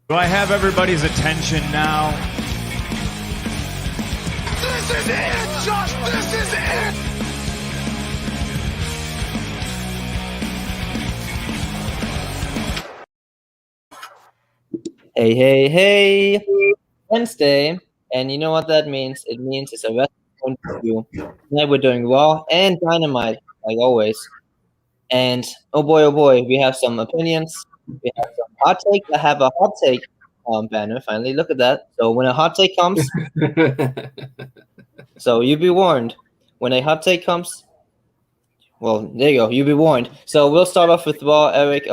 Do I have everybody's attention now? This is it, Josh! This is it! Hey. Wednesday, and you know what that means? It means it's a WrestlePoint review. Tonight we're doing Raw and Dynamite, like always. And oh boy, we have some opinions. We have some hot takes. I have a hot take banner, finally. Look at that. So when a hot take comes, so you be warned. When a hot take comes, well, there you go. You be warned. So we'll start off with Raw, Eric.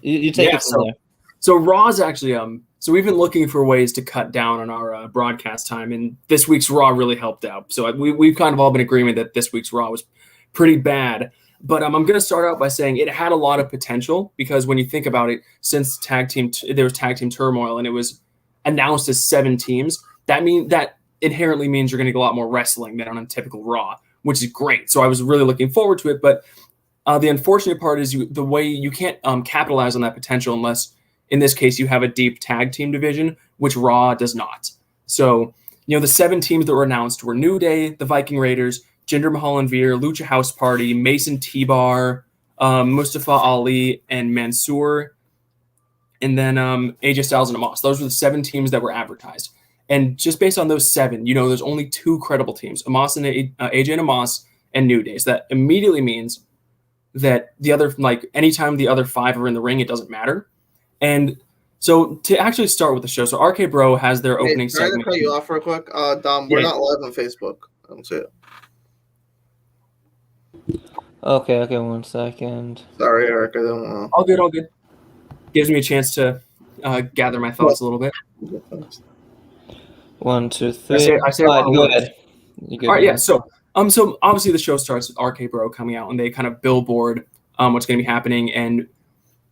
You take it from there. So Raw's actually so we've been looking for ways to cut down on our broadcast time, and this week's Raw really helped out. So we've kind of all been in agreement that this week's Raw was pretty bad. But I'm going to start out by saying it had a lot of potential because when you think about it, since there was Tag Team Turmoil and it was announced as 7 teams, that inherently means you're going to get a lot more wrestling than on a typical Raw, which is great. So I was really looking forward to it. But the unfortunate part is the way you can't capitalize on that potential unless, in this case, you have a deep tag team division, which Raw does not. So, the 7 teams that were announced were New Day, the Viking Raiders, Jinder Mahal and Veer, Lucha House Party, Mason T-Bar, Mustafa Ali, and Mansoor, and then AJ Styles and Amos. Those were the 7 teams that were advertised. And just based on those 7, there's only 2 credible teams, Amos and AJ and Amos and New Day. So that immediately means that the other, anytime the other 5 are in the ring, it doesn't matter. And so to actually start with the show, so RK Bro has their opening segment. Can I cut you off real quick? Dom, we're not live on Facebook. I don't see it. Okay, 1 second. Sorry, Eric. I don't know. All good. Gives me a chance to gather my thoughts a little bit. 1, 2, 3. I say go ahead. All right, yeah. So obviously the show starts with RK Bro coming out, and they kind of billboard what's going to be happening. And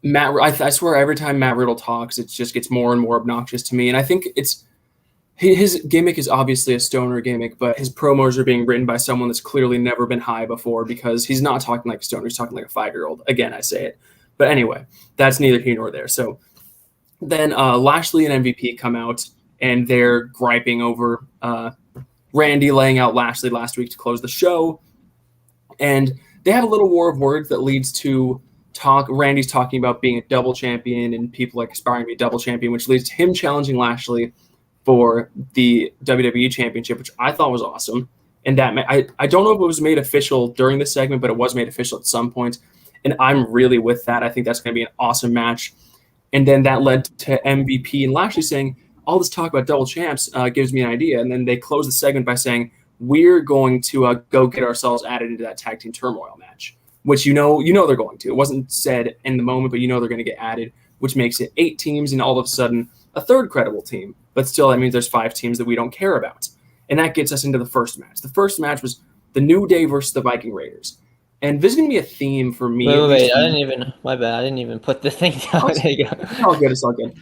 I swear every time Matt Riddle talks, it just gets more and more obnoxious to me. And I think his gimmick is obviously a stoner gimmick, but his promos are being written by someone that's clearly never been high before because he's not talking like a stoner. He's talking like a 5-year-old. Again, I say it. But anyway, that's neither here nor there. So then Lashley and MVP come out, and they're griping over Randy laying out Lashley last week to close the show. And they have a little war of words that leads to Randy's talking about being a double champion and people aspiring to be a double champion, which leads to him challenging Lashley for the WWE Championship, which I thought was awesome. And that I don't know if it was made official during the segment, but it was made official at some point. And I'm really with that. I think that's going to be an awesome match. And then that led to MVP and Lashley saying, all this talk about double champs gives me an idea. And then they close the segment by saying, we're going to go get ourselves added into that Tag Team Turmoil match, which they're going to. It wasn't said in the moment, but they're going to get added, which makes it 8 teams and all of a sudden a 3rd credible team. But still, that means there's 5 teams that we don't care about. And that gets us into the first match. The first match was the New Day versus the Viking Raiders. And this is going to be a theme for me. Wait, my bad. I didn't even put the thing down. There you go. It's all good.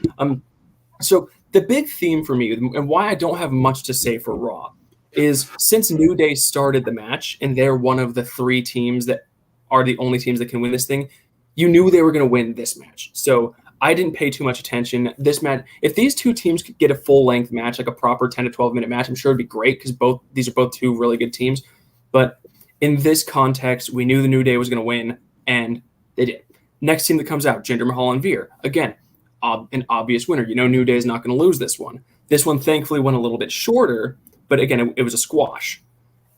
So the big theme for me, and why I don't have much to say for Raw, is since New Day started the match, and they're one of the 3 teams that are the only teams that can win this thing, you knew they were going to win this match. So I didn't pay too much attention. This match, if these 2 teams could get a full-length match, like a proper 10 to 12-minute match, I'm sure it'd be great because these are both 2 really good teams. But in this context, we knew the New Day was going to win, and they did. Next team that comes out, Jinder Mahal and Veer. Again, an obvious winner. New Day is not going to lose this one. This one, thankfully, went a little bit shorter, but again, it was a squash.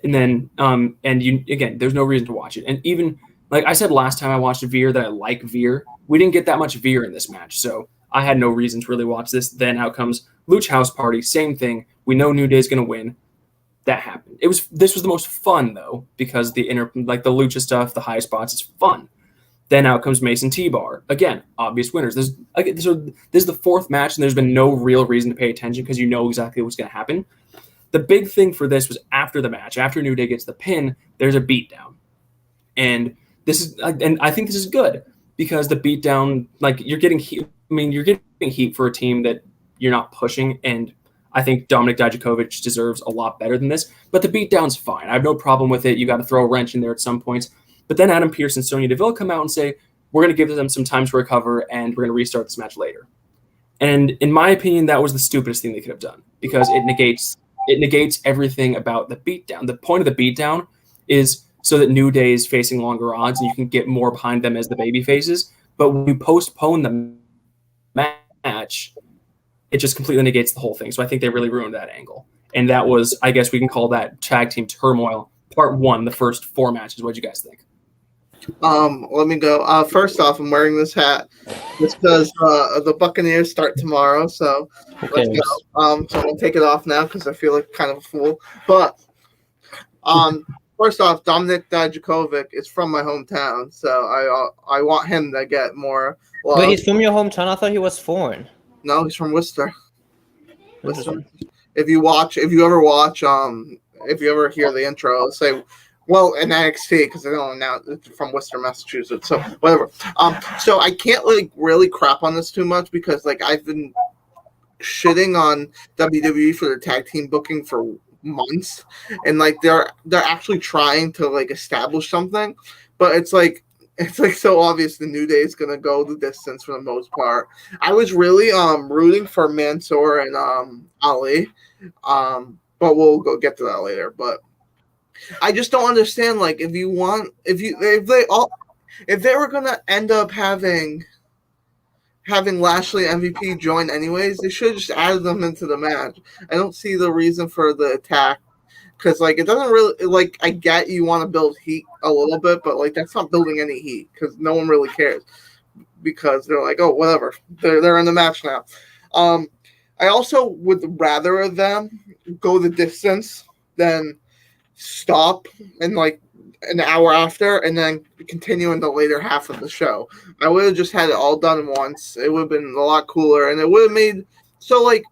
And then, there's no reason to watch it. And even, like I said last time I watched Veer that I like Veer, we didn't get that much Veer in this match, so I had no reason to really watch this. Then out comes Lucha House Party, same thing. We know New Day's going to win. That happened. This was the most fun, though, because the Lucha stuff, the high spots, it's fun. Then out comes Mason T-Bar. Again, obvious winners. This is the 4th match, and there's been no real reason to pay attention because you know exactly what's going to happen. The big thing for this was after the match, after New Day gets the pin, there's a beatdown. And I think this is good because the beatdown, you're getting heat. You're getting heat for a team that you're not pushing, and I think Dominik Dijakovic deserves a lot better than this. But the beatdown's fine. I have no problem with it. You got to throw a wrench in there at some points. But then Adam Pearce and Sonya Deville come out and say, we're going to give them some time to recover, and we're going to restart this match later. And in my opinion, that was the stupidest thing they could have done because it negates everything about the beatdown. The point of the beatdown is so that New Day is facing longer odds and you can get more behind them as the baby faces. But when you postpone the match, it just completely negates the whole thing. So I think they really ruined that angle. And that was, I guess we can call that Tag Team Turmoil Part 1, the first 4 matches. What do you guys think? Let me go. First off, I'm wearing this hat just because the Buccaneers start tomorrow. So let's go. So I'm gonna take it off now because I feel like kind of a fool. But first off, Dominik Dijakovic is from my hometown, so I want him to get more love. Wait, he's from your hometown? I thought he was foreign. No, he's from Worcester. Worcester. If you ever hear the intro, say, well, in NXT, because I don't know, it's from Worcester, Massachusetts, so whatever. So I can't like really crap on this too much because like I've been shitting on WWE for their tag team booking for months, and like they're actually trying to like establish something, but it's like so obvious the New Day is gonna go the distance for the most part. I was really rooting for Mansoor and Ali, but we'll go get to that later. But I just don't understand. Like, if they were gonna end up having Lashley and MVP join anyways, they should have just added them into the match. I don't see the reason for the attack because like it doesn't really like. I get you want to build heat a little bit, but like that's not building any heat because no one really cares because they're like, oh, whatever, they're in the match now. I also would rather of them go the distance than stop and like an hour after and then continue in the later half of the show. I would have just had it all done once. It would have been a lot cooler and it would have made so like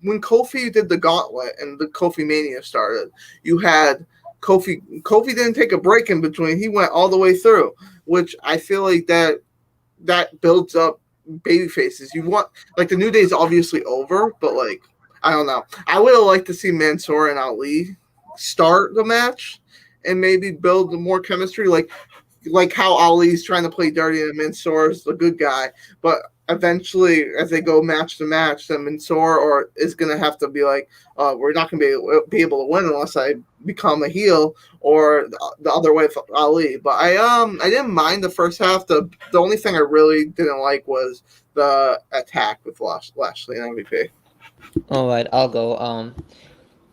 when Kofi did the gauntlet and the Kofi Mania started, you had Kofi didn't take a break in between. He went all the way through, which I feel like that builds up baby faces. You want like the New Day is obviously over, but like I don't know. I would have liked to see Mansoor and Ali start the match and maybe build more chemistry, like how Ali's trying to play dirty and Mansoor is the good guy. But eventually, as they go match to match, then Mansoor is going to have to be like, we're not going to be able to win unless I become a heel, or the other way for Ali. But I didn't mind the first half. The only thing I really didn't like was the attack with Lashley and MVP. All right, I'll go.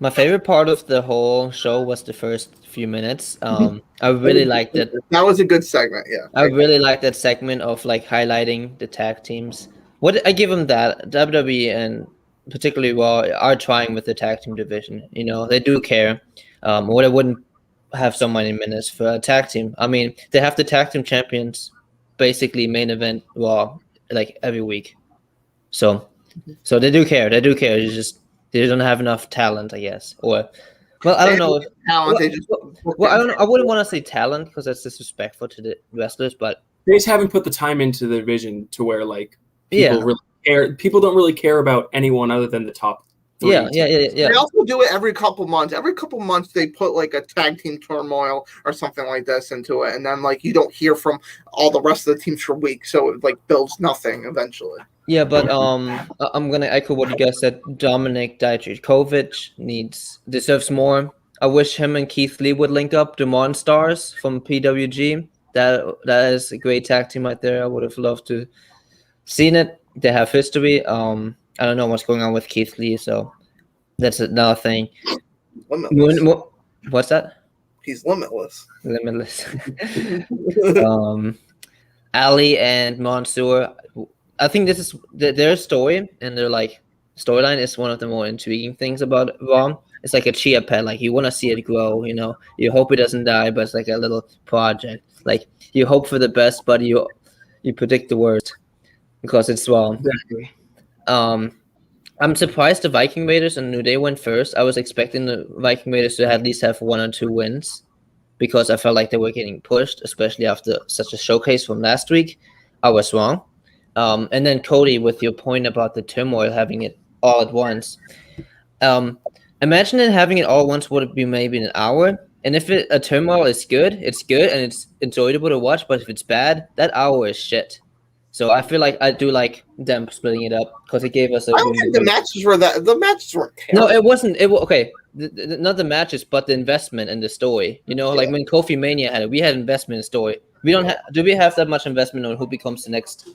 My favorite part of the whole show was the first few minutes. I really liked it. That was a good segment, yeah. I really liked that segment of like highlighting the tag teams. What I give them that WWE and particularly Raw are trying with the tag team division. You know, they do care. Or they wouldn't have so many minutes for a tag team. I mean, they have the tag team champions basically main event Raw like every week. So they do care. They do care. It's just they don't have enough talent, I guess. Or, well, I don't know. I don't know. I wouldn't want to say talent because that's disrespectful to the wrestlers, but they just haven't put the time into the division to where like people Yeah. really care. People don't really care about anyone other than the top three. yeah. They also do it every couple months. Every couple months, they put like a tag team turmoil or something like this into it, and then like you don't hear from all the rest of the teams for weeks, so it like builds nothing eventually. Yeah, but I'm gonna echo what you guys said. Dominik Dijakovic deserves more. I wish him and Keith Lee would link up. The Monstars from PWG. That is a great tag team right there. I would have loved to seen it. They have history. I don't know what's going on with Keith Lee, so that's another thing. Limitless. What's that? He's limitless. Limitless. Ali and Mansoor. I think this is their story, and their like storyline is one of the more intriguing things about Raw. It's like a chia pet, like you want to see it grow. You know, you hope it doesn't die, but it's like a little project. Like you hope for the best, but you predict the worst because it's Raw. Exactly. I'm surprised the Viking Raiders and New Day went first. I was expecting the Viking Raiders to at least have 1 or 2 wins because I felt like they were getting pushed, especially after such a showcase from last week. I was wrong. And then Cody, with your point about the turmoil having it all at once. Imagine having it all at once would be maybe an hour. And if a turmoil is good, it's good and it's enjoyable to watch. But if it's bad, that hour is shit. So I feel like I do like them splitting it up because it gave us a. I don't think the matches were weren't No, terrible. it wasn't. Okay. Not the matches, but the investment in the story. Like when Kofi Mania had it, we had investment in the story. We don't have. Do we have that much investment on who becomes the next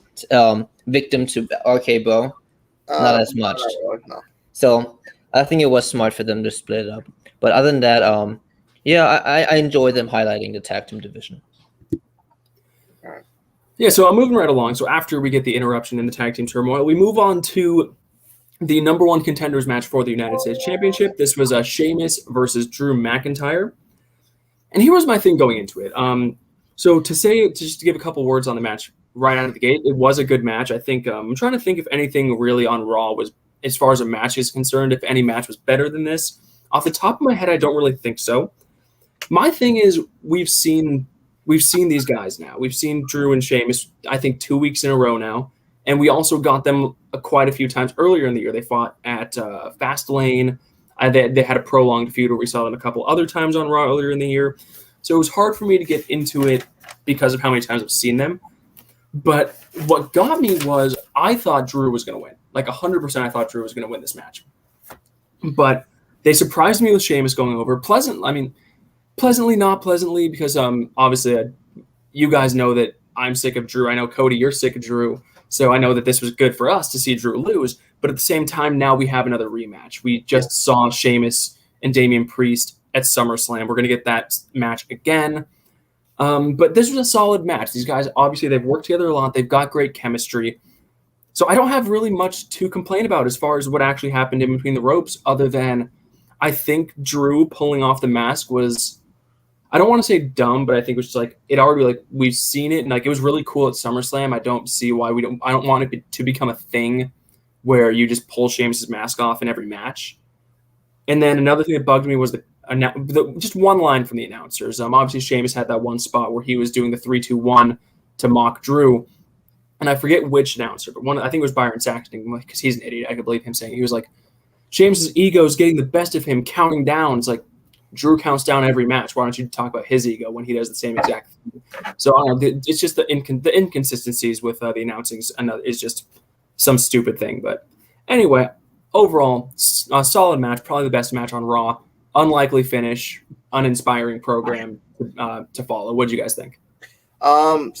victim to RK Bro? Not as much. No. So I think it was smart for them to split it up. But other than that, I enjoy them highlighting the tag team division. Yeah, so I'm moving right along. So after we get the interruption in the tag team turmoil, we move on to the number one contenders match for the United States Championship. This was Sheamus versus Drew McIntyre. And here was my thing going into it. So just to give a couple words on the match right out of the gate, it was a good match. I think I'm trying to think if anything really on Raw was, as far as a match is concerned, if any match was better than this. Off the top of my head, I don't really think so. My thing is we've seen these guys now. We've seen Drew and Sheamus, I think, 2 weeks in a row now. And we also got them quite a few times earlier in the year. They fought at Fastlane. They had a prolonged feud where we saw them a couple other times on Raw earlier in the year. So it was hard for me to get into it because of how many times I've seen them. But what got me was I thought Drew was going to win. Like 100% I thought Drew was going to win this match. But they surprised me with Sheamus going over. Pleasantly, not pleasantly, because obviously you guys know that I'm sick of Drew. I know, Cody, you're sick of Drew. So I know that this was good for us to see Drew lose. But at the same time, now we have another rematch. We just saw Sheamus and Damian Priest at SummerSlam. We're going to get that match again. But this was a solid match. These guys, obviously, they've worked together a lot. They've got great chemistry. So I don't have really much to complain about as far as what actually happened in between the ropes, other than I think Drew pulling off the mask was, I don't want to say dumb, but I think it was just like, it already, like, we've seen it, and like it was really cool at SummerSlam. I don't see why I don't want it to become a thing where you just pull Sheamus' mask off in every match. And then another thing that bugged me was just one line from the announcers. Obviously Sheamus had that one spot where he was doing the 3-2-1 to mock Drew, and I forget which announcer, but I think it was Byron Saxton, because he's an idiot. I could believe him saying it. He was like, Sheamus' ego is getting the best of him, counting down. It's like, Drew counts down every match. Why don't you talk about his ego when he does the same exact thing? So I don't know, it's just the inconsistencies with the announcing is just some stupid thing. But anyway, overall, a solid match, probably the best match on Raw. Unlikely finish, uninspiring program to follow. What do you guys think? I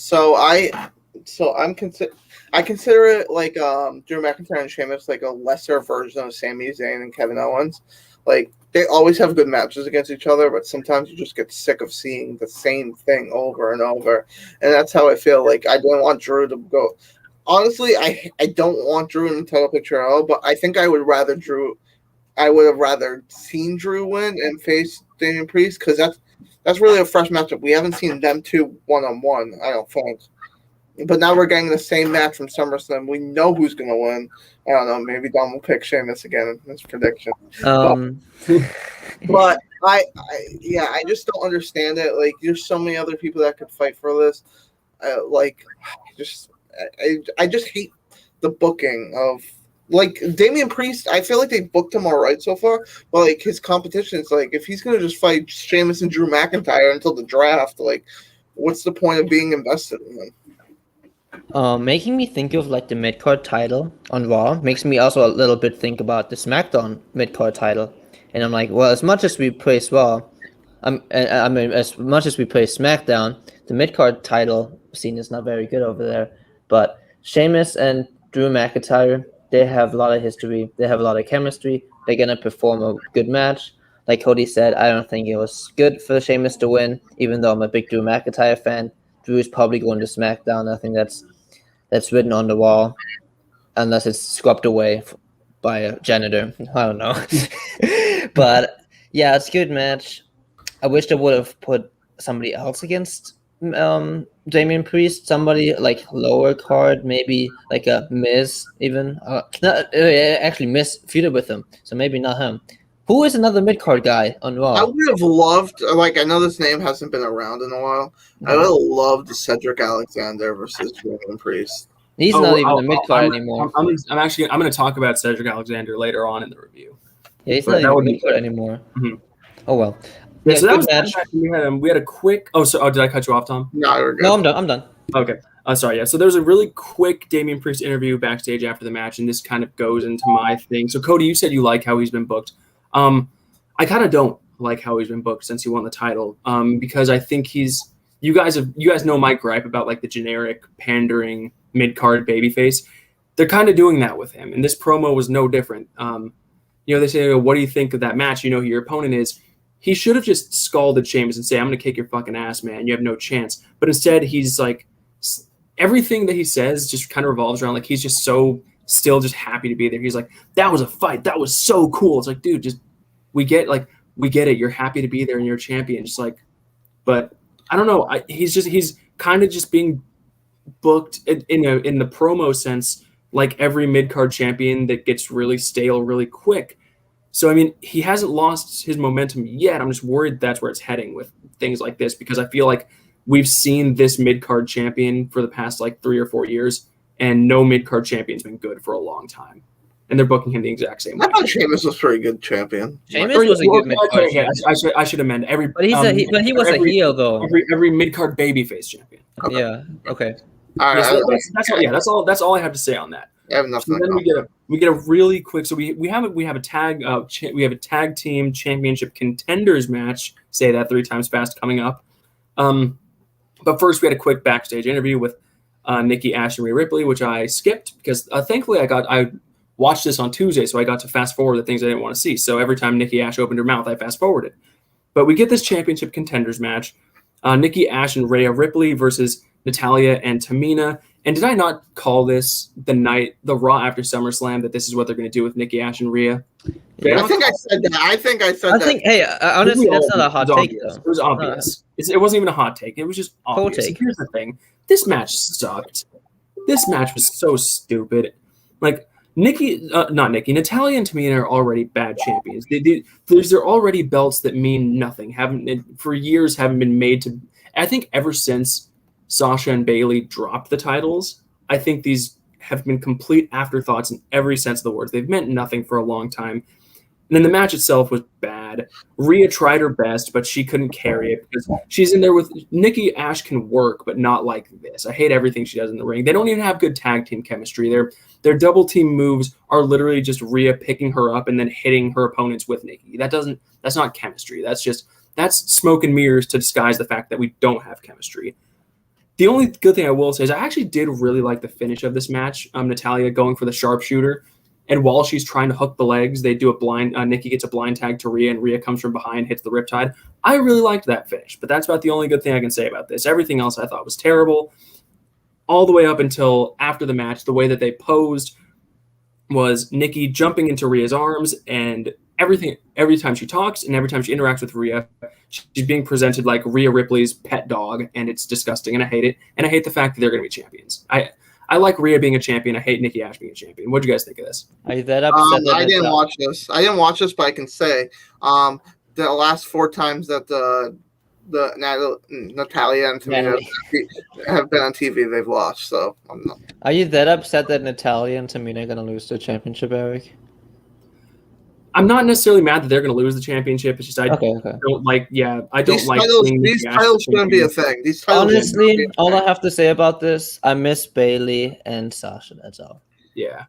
consider it like Drew McIntyre and Sheamus like a lesser version of Sami Zayn and Kevin Owens. Like, they always have good matches against each other, but sometimes you just get sick of seeing the same thing over and over. And that's how I feel. Like, I don't want Drew to go. Honestly, I don't want Drew in the title picture at all, but I think I would have rather seen Drew win and face Damian Priest, because that's really a fresh matchup. We haven't seen them two one-on-one, I don't think. But now we're getting the same match from SummerSlam. We know who's going to win. I don't know. Maybe Dom will pick Sheamus again in his prediction. But I just don't understand it. Like, there's so many other people that could fight for this. I just hate the booking of, like, Damian Priest. I feel like they booked him all right so far. But, like, his competition is, like, if he's going to just fight Sheamus and Drew McIntyre until the draft, like, what's the point of being invested in him? Making me think of like the mid-card title on Raw makes me also a little bit think about the SmackDown mid-card title, and I'm like, well, as much as we praise Raw, as much as we praise SmackDown, the mid-card title scene is not very good over there. But Sheamus and Drew McIntyre, they have a lot of history, they have a lot of chemistry. They're gonna perform a good match. Like Cody said, I don't think it was good for Sheamus to win, even though I'm a big Drew McIntyre fan. Drew is probably going to SmackDown. I think that's written on the wall, unless it's scrubbed away by a janitor. I don't know. But yeah, it's a good match. I wish they would have put somebody else against Damian Priest, somebody like lower card, maybe like a Miz even. Actually, Miz feuded with him, so maybe not him. Who is another mid-card guy on Raw? I would have loved, like, I know this name hasn't been around in a while. I would have loved Cedric Alexander versus Damian Priest. He's not even a mid-card anymore. I'm going to talk about Cedric Alexander later on in the review. Yeah, he's not even mid-card anymore. Mm-hmm. Oh, well. Yeah, so that was match. We had a quick... Oh, did I cut you off, Tom? No, you're good. No, I'm done. Okay. So there's a really quick Damian Priest interview backstage after the match, and this kind of goes into my thing. So Cody, you said you like how he's been booked. I kind of don't like how he's been booked since he won the title, because I think you guys know my gripe about like the generic pandering mid-card babyface. They're kind of doing that with him, and this promo was no different. They say, what do you think of that match? You know who your opponent is. He should have just scalded Sheamus and say, I'm going to kick your fucking ass, man. You have no chance. But instead, he's like, everything that he says just kind of revolves around like he's just so still just happy to be there. He's like, that was a fight. That was so cool. It's like, dude, just we get it. You're happy to be there and you're a champion. Just like, but I don't know. He's kind of just being booked in the promo sense, like every mid-card champion that gets really stale really quick. So, I mean, he hasn't lost his momentum yet. I'm just worried that's where it's heading with things like this, because I feel like we've seen this mid-card champion for the past like 3 or 4 years, and no mid-card champion's been good for a long time. And they're booking him the exact same way. I thought Sheamus was a pretty good champion. Sheamus was a good mid-card champion. I should amend every. But he was a heel though. Every mid-card babyface champion. Okay. Yeah. Okay. All right. That's all I have to say on that. I have nothing. So then we get a really quick. So we have a tag team championship contenders match. Say that 3 times fast coming up. But first we had a quick backstage interview with Nikki, Ash, and Rhea Ripley, which I skipped because thankfully I watched this on Tuesday, so I got to fast forward the things I didn't want to see. So every time Nikki Ash opened her mouth, I fast forwarded. But we get this championship contenders match: Nikki Ash and Rhea Ripley versus Natalya and Tamina. And did I not call this the Raw after SummerSlam, that this is what they're going to do with Nikki Ash and Rhea? Yeah, I think I said that. Hey, honestly, that's not a hot take, though. It was obvious. It wasn't even a hot take. It was just obvious. Take. Here's the thing. This match sucked. This match was so stupid. Like, Natalya and Tamina are already bad champions. They're already belts that mean nothing. For years haven't been made to. I think ever since Sasha and Bayley dropped the titles, I think these have been complete afterthoughts in every sense of the words. They've meant nothing for a long time. And then the match itself was bad. Rhea tried her best, but she couldn't carry it because she's in there with Nikki. Ash can work, but not like this. I hate everything she does in the ring. They don't even have good tag team chemistry. Their double team moves are literally just Rhea picking her up and then hitting her opponents with Nikki. That's not chemistry. That's smoke and mirrors to disguise the fact that we don't have chemistry. The only good thing I will say is I actually did really like the finish of this match. Natalya going for the sharpshooter. And while she's trying to hook the legs, they do a blind. Nikki gets a blind tag to Rhea, and Rhea comes from behind, hits the riptide. I really liked that finish, but that's about the only good thing I can say about this. Everything else I thought was terrible, all the way up until after the match. The way that they posed was Nikki jumping into Rhea's arms, and everything. Every time she talks and every time she interacts with Rhea, she's being presented like Rhea Ripley's pet dog, and it's disgusting, and I hate it. And I hate the fact that they're going to be champions. I like Rhea being a champion. I hate Nikki Ash being a champion. What do you guys think of this? Are you that upset? I didn't watch this. But I can say the last 4 times that the Natalya and Tamina have been on TV, they've lost. So I'm not. Are you that upset that Natalya and Tamina are going to lose the championship, Eric? I'm not necessarily mad that they're going to lose the championship. It's just I don't like. Yeah, I don't these like. These titles shouldn't be a thing. Honestly, all I have to say about this, I miss Bayley and Sasha. That's all. Yeah,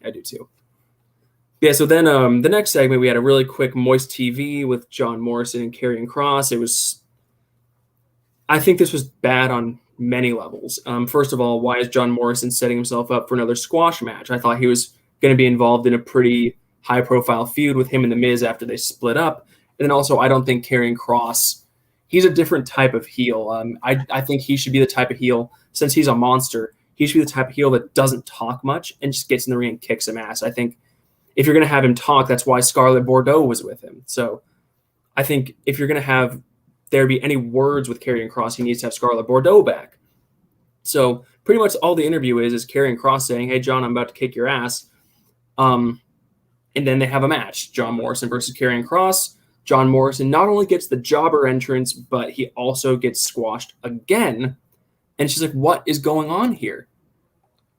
I do too. Yeah. So then, the next segment we had a really quick Moist TV with John Morrison and Karrion Kross. I think this was bad on many levels. First of all, why is John Morrison setting himself up for another squash match? I thought he was going to be involved in a pretty high-profile feud with him and The Miz after they split up. And then also, I don't think Karrion Kross, he's a different type of heel. I think he should be the type of heel, since he's a monster, he should be the type of heel that doesn't talk much and just gets in the ring and kicks some ass. I think if you're going to have him talk, that's why Scarlett Bordeaux was with him. So I think if you're going to have there be any words with Karrion Kross, he needs to have Scarlett Bordeaux back. So pretty much all the interview is Karrion Kross saying, hey, John, I'm about to kick your ass. And then they have a match, John Morrison versus Karrion Kross. John Morrison not only gets the jobber entrance, but he also gets squashed again. And she's like, what is going on here?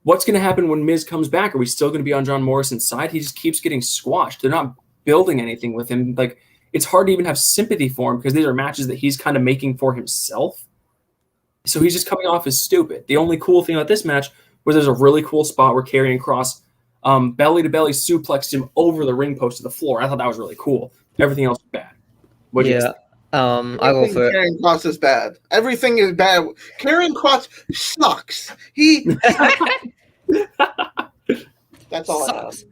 What's going to happen when Miz comes back? Are we still going to be on John Morrison's side? He just keeps getting squashed. They're not building anything with him. Like, it's hard to even have sympathy for him because these are matches that he's kind of making for himself. So he's just coming off as stupid. The only cool thing about this match was there's a really cool spot where Karrion Kross belly to belly suplexed him over the ring post to the floor. I thought that was really cool. Everything else was bad. What do you think? I'll go for it. Karrion Kross is bad. Everything is bad. Karrion Kross sucks. That's all Sucks.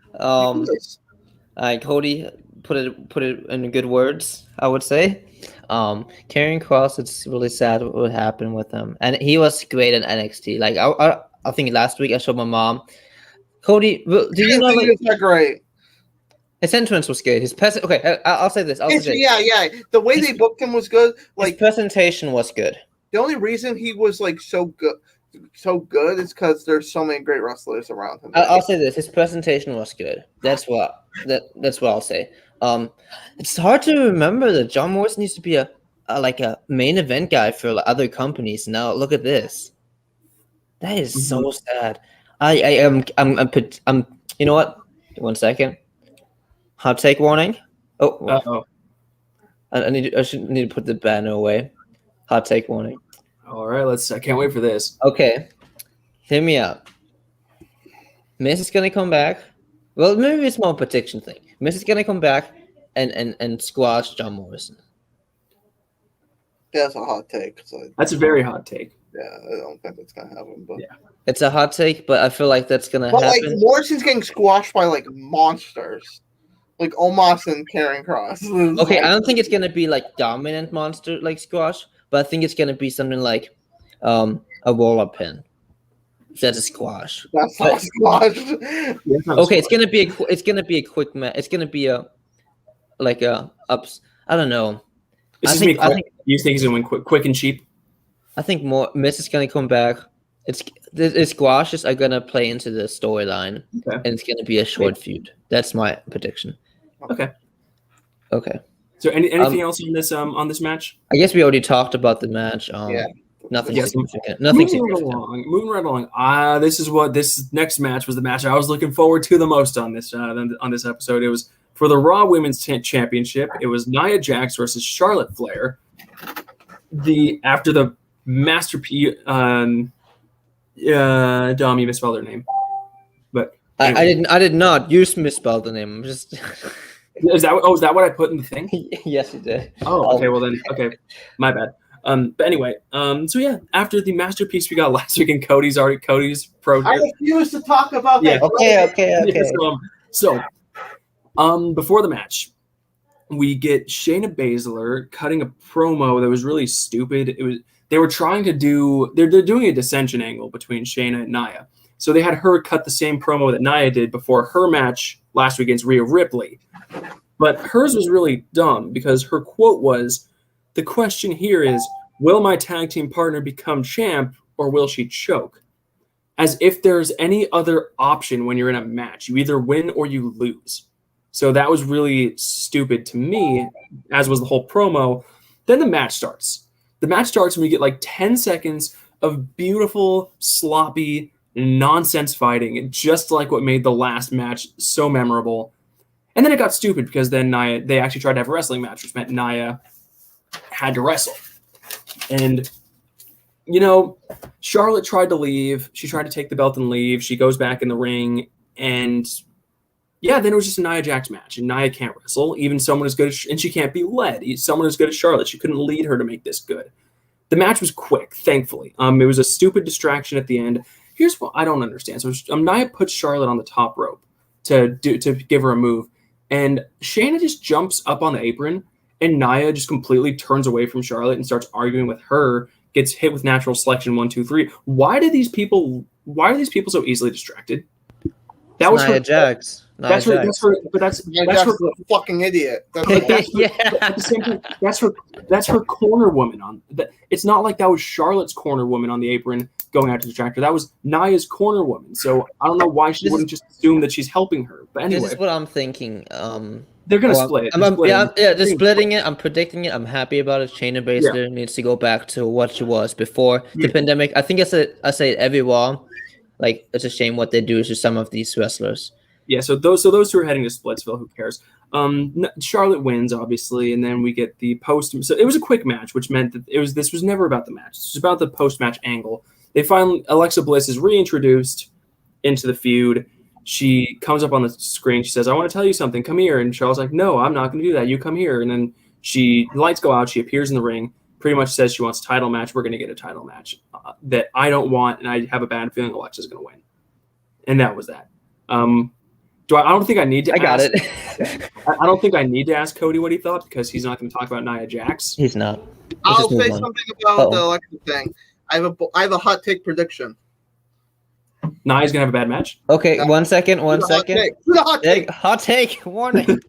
I have. Cody put it in good words, I would say. Karrion Kross, it's really sad what happened with him, and he was great in NXT. Like I think last week I showed my mom. Cody, do you know? Like, it's not great. His entrance was good. His okay, I'll say this. Yeah. The way they booked him was good. Like his presentation was good. The only reason he was like so good is because there's so many great wrestlers around him. I'll say this: his presentation was good. That's what I'll say. It's hard to remember that John Morrison used to be a main event guy for other companies. Now look at this. That is so sad. I'm you know what? 1 second. Hot take warning. Oh. I should need to put the banner away. Hot take warning. All right, I can't wait for this. Okay. Hear me out. Miz is gonna come back. Well, maybe it's more a prediction thing. Miz is gonna come back and squash John Morrison. That's a hot take. That's a very hot take. Yeah, I don't think that's gonna happen. But yeah, it's a hot take, but I feel like that's gonna happen. Like Morrison's getting squashed by like monsters, like Omos and Karrion Kross. Okay, I don't think it's gonna be like dominant monster like squash, but I think it's gonna be something like a roll-up pin. That's a squash. That's not a squash. Okay, it's gonna be a quick match. It's gonna be a ups. I don't know. I think you think he's gonna win quick and cheap. I think Miz is gonna come back. The squashes are gonna play into the storyline, and it's gonna be a short feud. That's my prediction. Okay. So anything else on this match? I guess we already talked about the match. Nothing significant. Nothing significant. Moving right along. This next match was the match I was looking forward to the most on this episode. It was for the Raw Women's Championship. It was Nia Jax versus Charlotte Flair. After the masterpiece, Dom, you misspelled her name, but anyway. I did not. You misspelled the name. I'm just. Is that what I put in the thing? Yes, you did. Oh, okay. Well then, okay, my bad. But anyway, so yeah, after the masterpiece we got last week, and Cody's pro. I refuse to talk about that. Okay. So, before the match, we get Shayna Baszler cutting a promo that was really stupid. They're doing a dissension angle between Shayna and Nia. So they had her cut the same promo that Nia did before her match last week against Rhea Ripley. But hers was really dumb because her quote was, "The question here is, will my tag team partner become champ or will she choke?" As if there's any other option when you're in a match. You either win or you lose. So that was really stupid to me, as was the whole promo. Then the match starts. The match starts and we get like 10 seconds of beautiful, sloppy, nonsense fighting, just like what made the last match so memorable. And then it got stupid because then they actually tried to have a wrestling match, which meant Nia had to wrestle. And, Charlotte tried to leave. She tried to take the belt and leave. She goes back in the ring. And, yeah, then it was just a Nia Jax match. And Nia can't wrestle. Even someone as good as... And she can't be led. Someone as good as Charlotte. She couldn't lead her to make this good. The match was quick, thankfully. It was a stupid distraction at the end. Here's what I don't understand. So Nia puts Charlotte on the top rope to give her a move. And Shayna just jumps up on the apron, and Nia just completely turns away from Charlotte and starts arguing with her, gets hit with natural selection 1, 2, 3. Why are these people so easily distracted? That was Nia Jax. That's her fucking idiot. That's her corner woman on. It's not like that was Charlotte's corner woman on the apron going out to distract her. That was Nia's corner woman. So I don't know why she wouldn't just assume that she's helping her. But anyway, this is what I'm thinking. They're gonna split. They're splitting it. I'm predicting it. I'm happy about it. Shayna Baszler needs to go back to what she was before the pandemic. I think I say it every Raw. Like, it's a shame what they do to some of these wrestlers. Yeah, so those two are heading to Splitsville. Who cares? Charlotte wins, obviously, and then we get the post. So it was a quick match, which meant that this was never about the match. This was about the post-match angle. They finally Alexa Bliss is reintroduced into the feud. She comes up on the screen. She says, "I want to tell you something. Come here." And Charlotte's like, "No, I'm not going to do that. You come here." And then lights go out. She appears in the ring. Pretty much says she wants a title match. We're going to get a title match that I don't want, and I have a bad feeling Alexa's going to win. And that was that. I don't think I need to. I got it. I don't think I need to ask Cody what he thought because he's not going to talk about Nia Jax. He's not. I'll say something about the Alexa thing. I have a hot take prediction. Nia's going to have a bad match. Okay, No. 1 second. Hot take. Warning.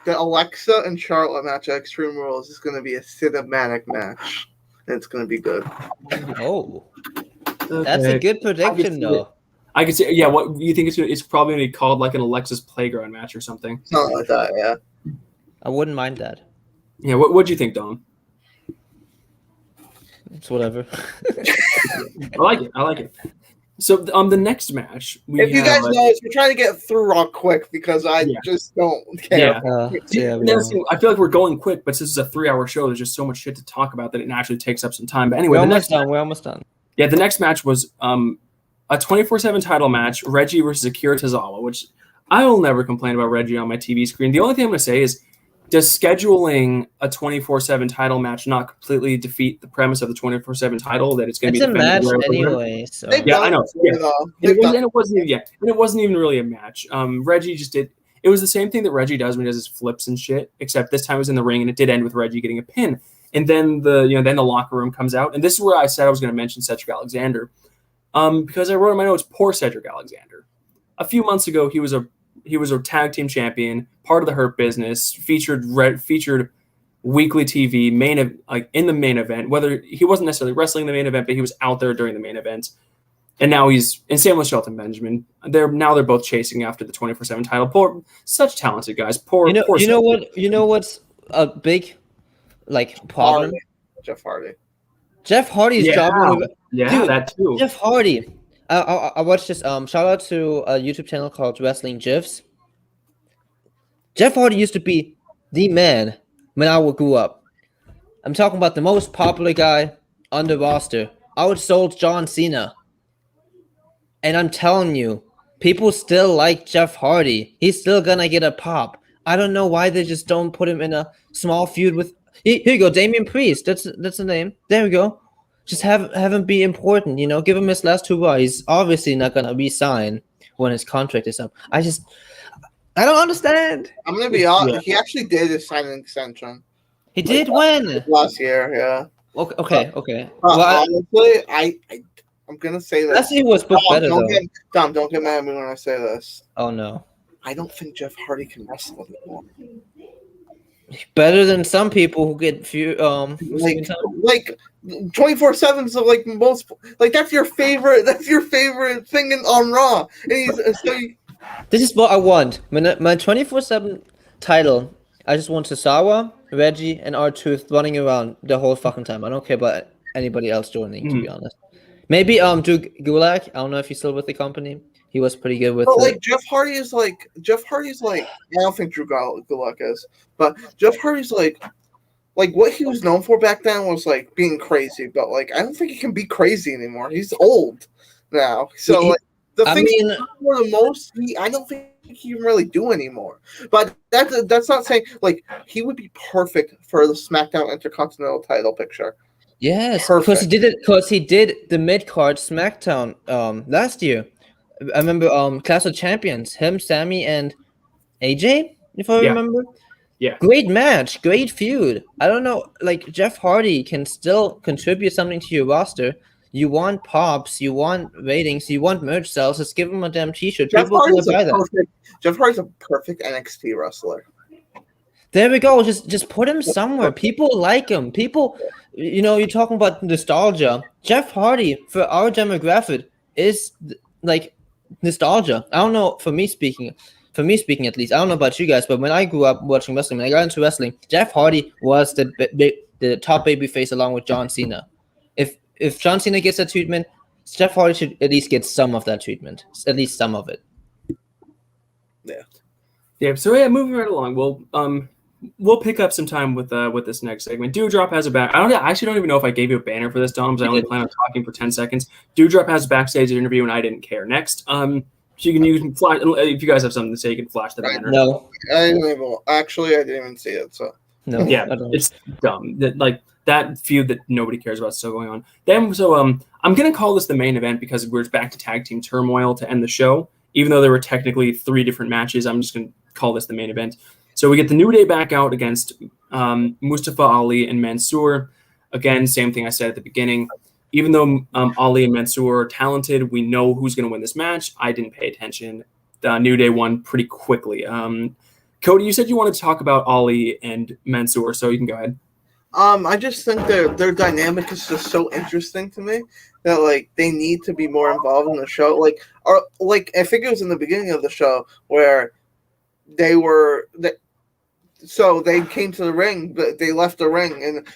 The Alexa and Charlotte match at Extreme Rules is going to be a cinematic match, and it's going to be good. Oh, that's a good prediction, though. I could say, yeah. What you think it's probably going to be called like an Alexa's Playground match or something? Something like that, yeah. I wouldn't mind that. Yeah. What do you think, Dom? It's whatever. I like it. So the next match, if you guys notice, we're trying to get through Raw quick because I just don't care. I feel like we're going quick, but since it's a 3-hour show, there's just so much shit to talk about that it naturally takes up some time. But anyway, we're almost done. Yeah, the next match was a 24/7 title match, Reggie versus Akira Tozawa, which I will never complain about Reggie on my TV screen. The only thing I'm going to say is, does scheduling a 24/7 title match not completely defeat the premise of the 24/7 title that it's going to be? It's a match anyway. So. Yeah, I know. Yeah. And it wasn't even really a match. Reggie just did. It was the same thing that Reggie does when he does his flips and shit, except this time it was in the ring, and it did end with Reggie getting a pin. And then the locker room comes out, and this is where I said I was going to mention Cedric Alexander, because I wrote in my notes, poor Cedric Alexander. A few months ago, he was a tag team champion, part of the Hurt Business, featured weekly TV, in the main event. Whether he wasn't necessarily wrestling the main event, but he was out there during the main event. And now he's in same with Shelton Benjamin. They're both chasing after the 24/7 title. Such talented guys. Poor. You know what's a big problem? Jeff Hardy's job. Yeah, that too. Jeff Hardy. I watched this. Shout out to a YouTube channel called Wrestling GIFs. Jeff Hardy used to be the man when I grew up. I'm talking about the most popular guy on the roster. Outsold John Cena. And I'm telling you, people still like Jeff Hardy. He's still gonna get a pop. I don't know why they just don't put him in a small feud with. Here you go, Damian Priest. That's the name. There we go. Just have him be important, give him his last 2 Raw. He's obviously not gonna re-sign when his contract is up. I don't understand. I'm gonna be honest. Yeah. He actually did a signing extension. He did when? Last year, yeah. Okay. Well, honestly, I'm gonna say this. Last year was booked better. Tom, don't get mad at me when I say this. Oh no. I don't think Jeff Hardy can wrestle anymore. Better than some people who get few 24/7. So most that's your favorite. That's your favorite thing on Raw. This is what I want. My 24/7 title. I just want Tozawa, Reggie, and R-Truth running around the whole fucking time. I don't care about anybody else joining. To be honest, maybe Drew Gulak. I don't know if he's still with the company. He was pretty good with. Jeff Hardy is like. I don't think Drew Gulak is, but Jeff Hardy's like what he was known for back then was being crazy, but I don't think he can be crazy anymore. He's old now, so the thing for the most, I don't think he can really do anymore. But that's not saying he would be perfect for the SmackDown Intercontinental title picture. Yes, because he did the mid-card SmackDown last year. I remember Clash of Champions, him, Sammy, and AJ, if I remember. Yeah. Great match, great feud. I don't know, Jeff Hardy can still contribute something to your roster. You want pops, you want ratings, you want merch sales. Just give him a damn t-shirt. Jeff Hardy's a perfect NXT wrestler. There we go. Just put him somewhere. People like him. People, you're talking about nostalgia. Jeff Hardy, for our demographic, is nostalgia. I don't know, for me speaking at least, I don't know about you guys, but when I grew up watching wrestling, when I got into wrestling, Jeff Hardy was the top babyface along with John Cena. If John Cena gets that treatment, Jeff Hardy should at least get some of that treatment, at least some of it. Yeah. So yeah, moving right along. We'll pick up some time with this next segment. Dewdrop has a back. I actually don't even know if I gave you a banner for this, Dom, because I only plan on talking for 10 seconds. Dewdrop has a backstage interview, and I didn't care. Next, you can flash if you guys have something to say. You can flash the banner. No, I didn't even see it. So no, yeah, it's dumb. That feud that nobody cares about is still going on. I'm gonna call this the main event because we're back to tag team turmoil to end the show. Even though there were technically 3 different matches, I'm just gonna call this the main event. So we get the New Day back out against Mustafa Ali and Mansoor. Again, same thing I said at the beginning. Even though Ali and Mansoor are talented, we know who's going to win this match. I didn't pay attention. The New Day won pretty quickly. Cody, you said you wanted to talk about Ali and Mansoor, so you can go ahead. I just think their dynamic is just so interesting to me that like they need to be more involved in the show. I think it was in the beginning of the show where they came to the ring, but they left the ring and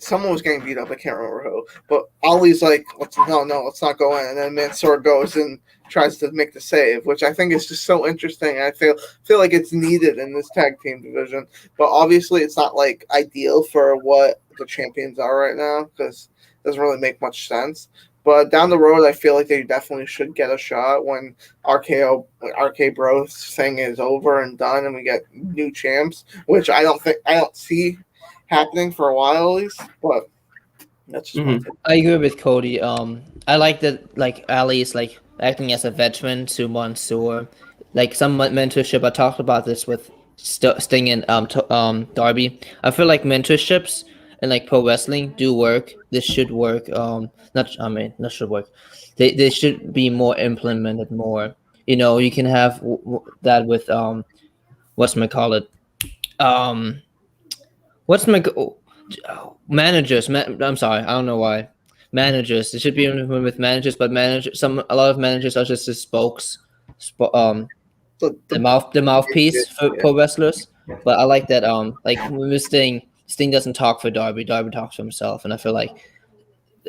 someone was getting beat up. I can't remember who, but Ali's like, let's not go in. And then Mansoor goes and tries to make the save, which I think is just so interesting. I feel like it's needed in this tag team division, but obviously it's not like ideal for what the champions are right now because it doesn't really make much sense. But down the road, I feel like they definitely should get a shot when RK Bros thing is over and done, and we get new champs, which I don't see happening for a while at least. But that's just I agree with Cody. I like that. Like Ali is like acting as a veteran to Mansoor, like some mentorship. I talked about this with Sting and Darby. I feel like mentorships and like pro wrestling do work. This should work. Not should work. They should be more implemented more. You know, you can have that with managers. I'm sorry, I don't know why. Managers. It should be with managers, but a lot of managers are just the the mouthpiece for pro wrestlers. But I like that. Like with Sting doesn't talk for Darby. Darby talks for himself, and I feel like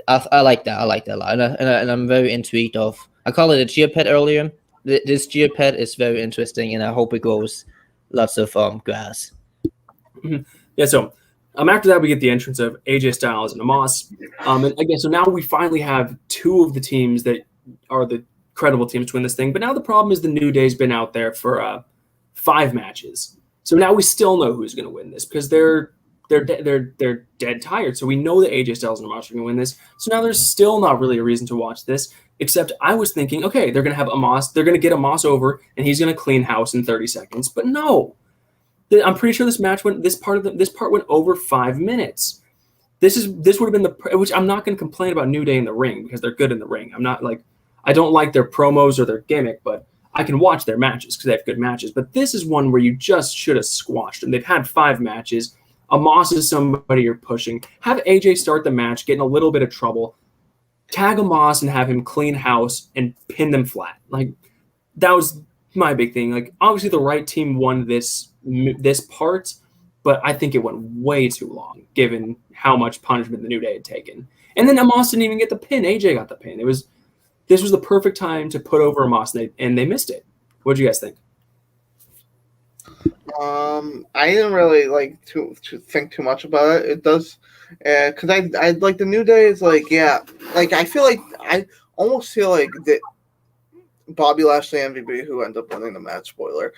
I like that. I like that a lot, and I'm very intrigued of. I call it a cheer pet earlier. This cheer pet is very interesting, and I hope it grows lots of grass. Yeah. So after that, we get the entrance of AJ Styles and Omos. And again, so now we finally have 2 of the teams that are the credible teams to win this thing. But now the problem is the New Day's been out there for 5 matches. So now we still know who's going to win this because they're dead tired. So we know that AJ Styles and Omos are going to win this. So now there's still not really a reason to watch this, except I was thinking, okay, they're going to have Omos. They're going to get Omos over, and he's going to clean house in 30 seconds. But no. I'm pretty sure this part went over 5 minutes. This would have been which I'm not going to complain about New Day in the ring because they're good in the ring. I don't like their promos or their gimmick, but I can watch their matches because they have good matches. But this is one where you just should have squashed them. They've had 5 matches. Omos is somebody you're pushing. Have AJ start the match, get in a little bit of trouble. Tag Omos and have him clean house and pin them flat. Like that was my big thing. Like obviously the right team won this part, but I think it went way too long given how much punishment the New Day had taken. And then Omos didn't even get the pin. AJ got the pin. This was the perfect time to put over Omos, and they missed it. What do you guys think? I didn't really like to think too much about it. It does, because I like the New Day is like I feel like I almost feel like that Bobby Lashley MVP, who ended up winning the match, spoiler,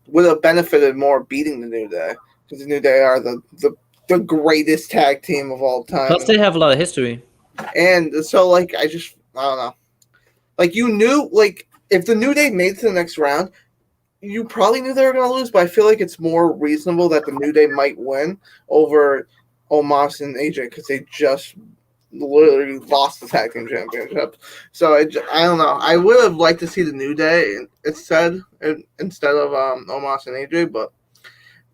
would have benefited more beating the New Day because the New Day are the greatest tag team of all time. Plus, they have a lot of history. And so, I don't know. You knew, if the New Day made it to the next round, you probably knew they were going to lose, but I feel like it's more reasonable that the New Day might win over Omos and AJ because they just literally lost the tag team championship. So I don't know. I would have liked to see the New Day instead of Omos and AJ, but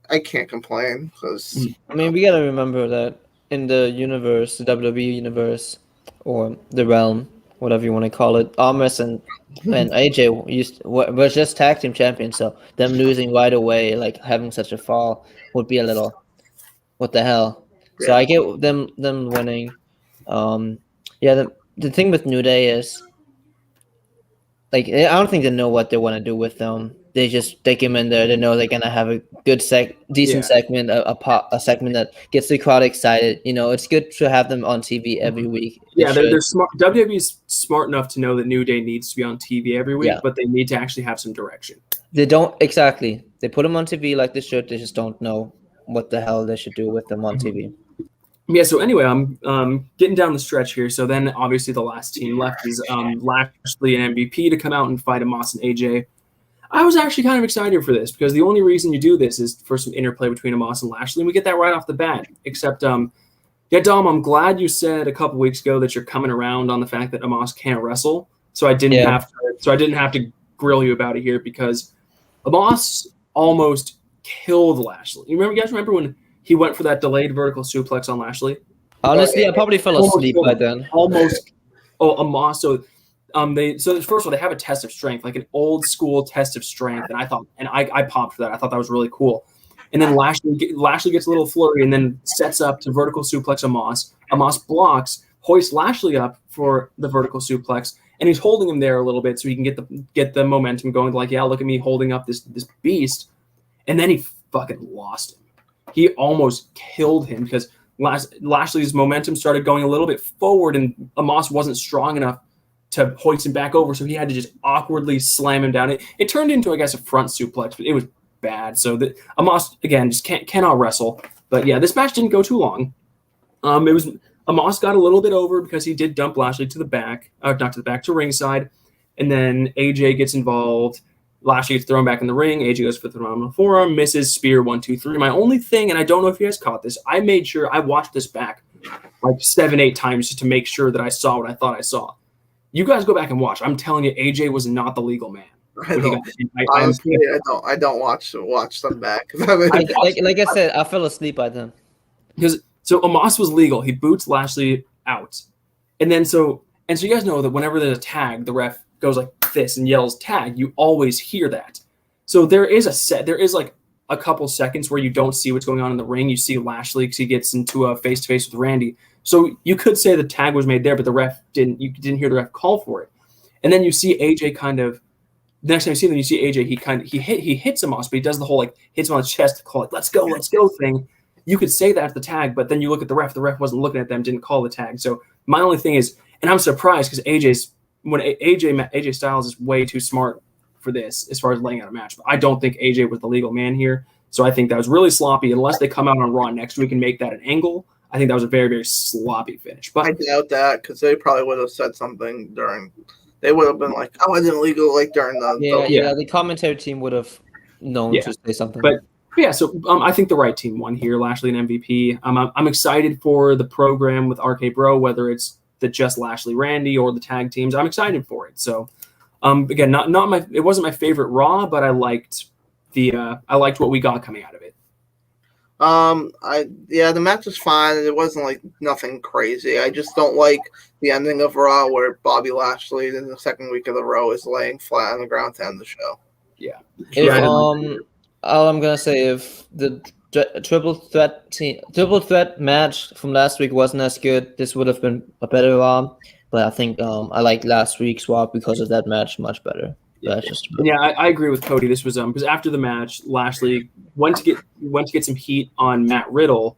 I can't complain because we gotta remember that in the universe, the WWE universe, or the realm, whatever you want to call it, Omos and AJ were just tag team champions, so them losing right away, having such a fall, would be a little, what the hell? Yeah. So I get them winning. the thing with New Day is, like, I don't think they know what they want to do with them. They just take him in there. They know they're gonna have a good decent segment, a segment that gets the crowd excited. You know, it's good to have them on TV every week. Yeah, they're smart. WWE's smart enough to know that New Day needs to be on TV every week, but they need to actually have some direction. They don't exactly. They put them on TV like they should. They just don't know what the hell they should do with them on TV. Yeah, so anyway, I'm getting down the stretch here. So then obviously the last team left is Lashley and MVP to come out and fight Omos and AJ. I was actually kind of excited for this because the only reason you do this is for some interplay between Omos and Lashley, and we get that right off the bat. Except, Dom, I'm glad you said a couple weeks ago that you're coming around on the fact that Omos can't wrestle. So I didn't have to grill you about it here because Omos almost killed Lashley. You guys remember when he went for that delayed vertical suplex on Lashley? Honestly, I probably fell asleep by then. Almost. Omos. So first of all, they have a test of strength, like an old school test of strength, and I popped for that. I thought that was really cool. And then Lashley gets a little flurry and then sets up to vertical suplex Omos. Omos blocks, hoists Lashley up for the vertical suplex, and he's holding him there a little bit so he can get the momentum going. Like, yeah, look at me holding up this beast, and then he fucking lost him. He almost killed him because Lashley's momentum started going a little bit forward, and Omos wasn't strong enough to hoist him back over, so he had to just awkwardly slam him down. It turned into, I guess, a front suplex, but it was bad. So Omos, again, just cannot wrestle. But yeah, this match didn't go too long. Omos got a little bit over because he did dump Lashley to the back, not to the back, to ringside, and then AJ gets involved. Lashley gets thrown back in the ring. AJ goes for the throw on the forearm, misses, spear, 1, 2, 3. My only thing, and I don't know if you guys caught this, I made sure I watched this back like 7-8 times just to make sure that I saw what I thought I saw. You guys go back and watch. I'm telling you, AJ was not the legal man. I don't watch them back. like I said, I fell asleep by then. Because so Omos was legal. He boots Lashley out, and so you guys know that whenever there's a tag, the ref goes like this and yells tag. You always hear that. So there is like a couple seconds where you don't see what's going on in the ring. You see Lashley because he gets into a face-to-face with Randy. So you could say the tag was made there, but the ref didn't. You didn't hear the ref call for it. And then you see AJ kind of. The next time you see them, you see AJ. He hits Omos, but he does the whole like hits him on the chest to call it "let's go" thing. You could say that's the tag, but then you look at the ref. The ref wasn't looking at them, didn't call the tag. So my only thing is, and I'm surprised because AJ Styles is way too smart for this as far as laying out a match. But I don't think AJ was the legal man here. So I think that was really sloppy. Unless they come out on Raw next week and make that an angle, I think that was a very, very sloppy finish. But I doubt that because they probably would have said something during. They would have been like, "Oh, I didn't legal like during the." Yeah. The commentary team would have known to say something. But yeah, so I think the right team won here, Lashley and MVP. I'm excited for the program with RK Bro, whether it's the just Lashley Randy or the tag teams. I'm excited for it. So again, it wasn't my favorite Raw, but I liked what we got coming out of it. The match was fine. It wasn't like nothing crazy. I just don't like the ending of Raw where Bobby Lashley in the second week of the Raw is laying flat on the ground to end the show. Yeah. All I'm gonna say, if the triple threat match from last week wasn't as good, this would have been a better Raw. But I think I like last week's Raw because of that match much better. I agree with Cody. This was because after the match, Lashley went to get some heat on Matt Riddle.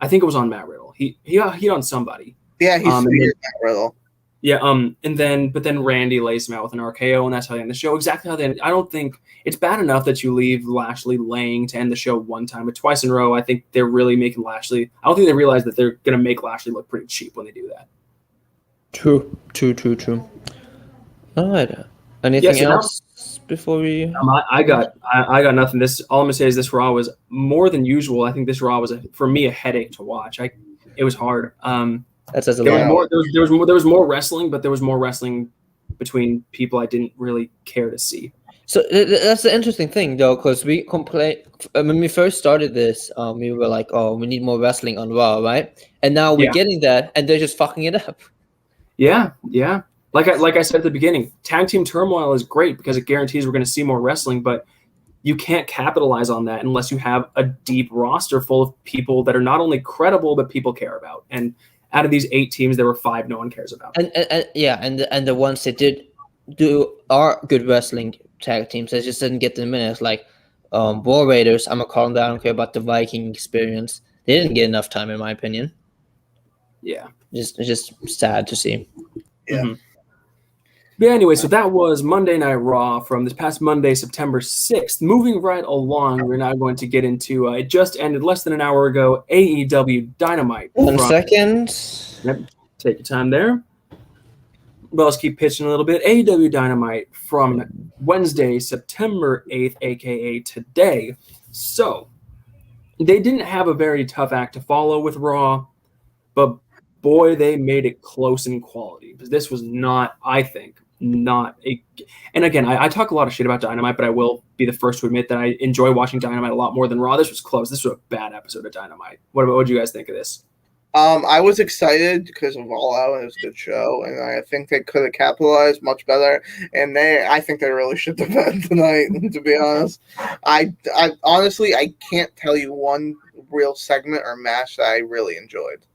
I think it was on Matt Riddle. He hit on somebody. Yeah, he's Matt Riddle. Yeah, but then Randy lays him out with an RKO, and that's how they end the show. Exactly how they end. I don't think it's bad enough that you leave Lashley laying to end the show one time, but twice in a row, I think they're really making Lashley. I don't think they realize that they're going to make Lashley look pretty cheap when they do that. True. All right. Anything else before we? I got nothing. All I'm gonna say is this Raw was more than usual. I think this Raw was for me a headache to watch. It was hard. That says a lot. There was more wrestling, but there was more wrestling between people I didn't really care to see. So that's the interesting thing, though, because we complained when we first started this. We were like, "Oh, we need more wrestling on Raw, right?" And now we're getting that, and they're just fucking it up. Yeah. Like I said at the beginning, Tag Team Turmoil is great because it guarantees we're going to see more wrestling, but you can't capitalize on that unless you have a deep roster full of people that are not only credible but people care about. And out of these 8 teams, there were 5 no one cares about. And the ones that did do are good wrestling tag teams. They just didn't get the minutes. Like War Raiders, I'm gonna call them that. I don't care about the Viking experience. They didn't get enough time, in my opinion. Yeah, it's just sad to see. Yeah. Mm-hmm. But anyway, so that was Monday Night Raw from this past Monday, September 6th. Moving right along, we're now going to get into it just ended less than an hour ago. AEW Dynamite. 1 second. Yep, take your time there. But let's keep pitching a little bit. AEW Dynamite from Wednesday, September 8th, aka today. So they didn't have a very tough act to follow with Raw, but boy, they made it close in quality. Because this was not, I think, not a. And again, I talk a lot of shit about Dynamite, but I will be the first to admit that I enjoy watching Dynamite a lot more than Raw. This was close. This was a bad episode of Dynamite. What do you guys think of this? I was excited because of All Out, and it was a good show, and I think they could have capitalized much better. And I think they really should have been tonight. To be honest, I honestly can't tell you one real segment or match that I really enjoyed.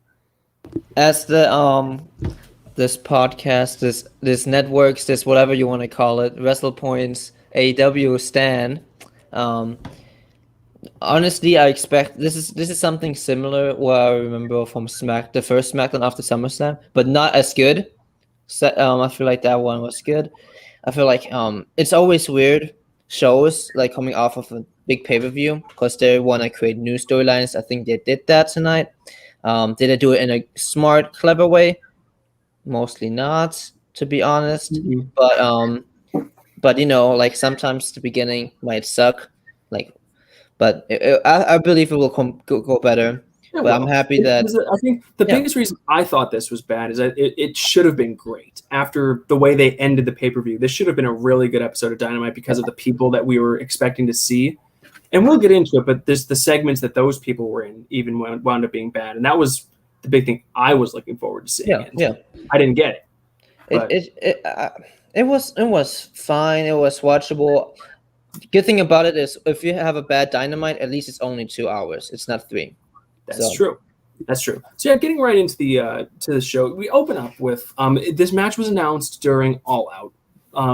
As the this podcast, this networks, this whatever you want to call it, WrestlePoint's AEW Stan. Honestly, I expect this is something similar what I remember from the first SmackDown after SummerSlam, but not as good. So, I feel like that one was good. I feel like it's always weird shows like coming off of a big pay-per-view because they want to create new storylines. I think they did that tonight. Did they do it in a smart, clever way? Mostly not, to be honest. Mm-hmm. But you know, like sometimes the beginning might suck, like. But I believe it will go better. Yeah, but I'm happy that. I think the biggest reason I thought this was bad is that it should have been great after the way they ended the pay-per-view. This should have been a really good episode of Dynamite because of the people that we were expecting to see. And we'll get into it, but there's the segments that those people were in even wound up being bad. And that was the big thing I was looking forward to seeing. Yeah. I didn't get it. It was fine. It was watchable. Good thing about it is if you have a bad Dynamite, at least it's only 2 hours. It's not 3. That's true. That's true. So yeah, getting right into the to the show, we open up with this match was announced during All Out,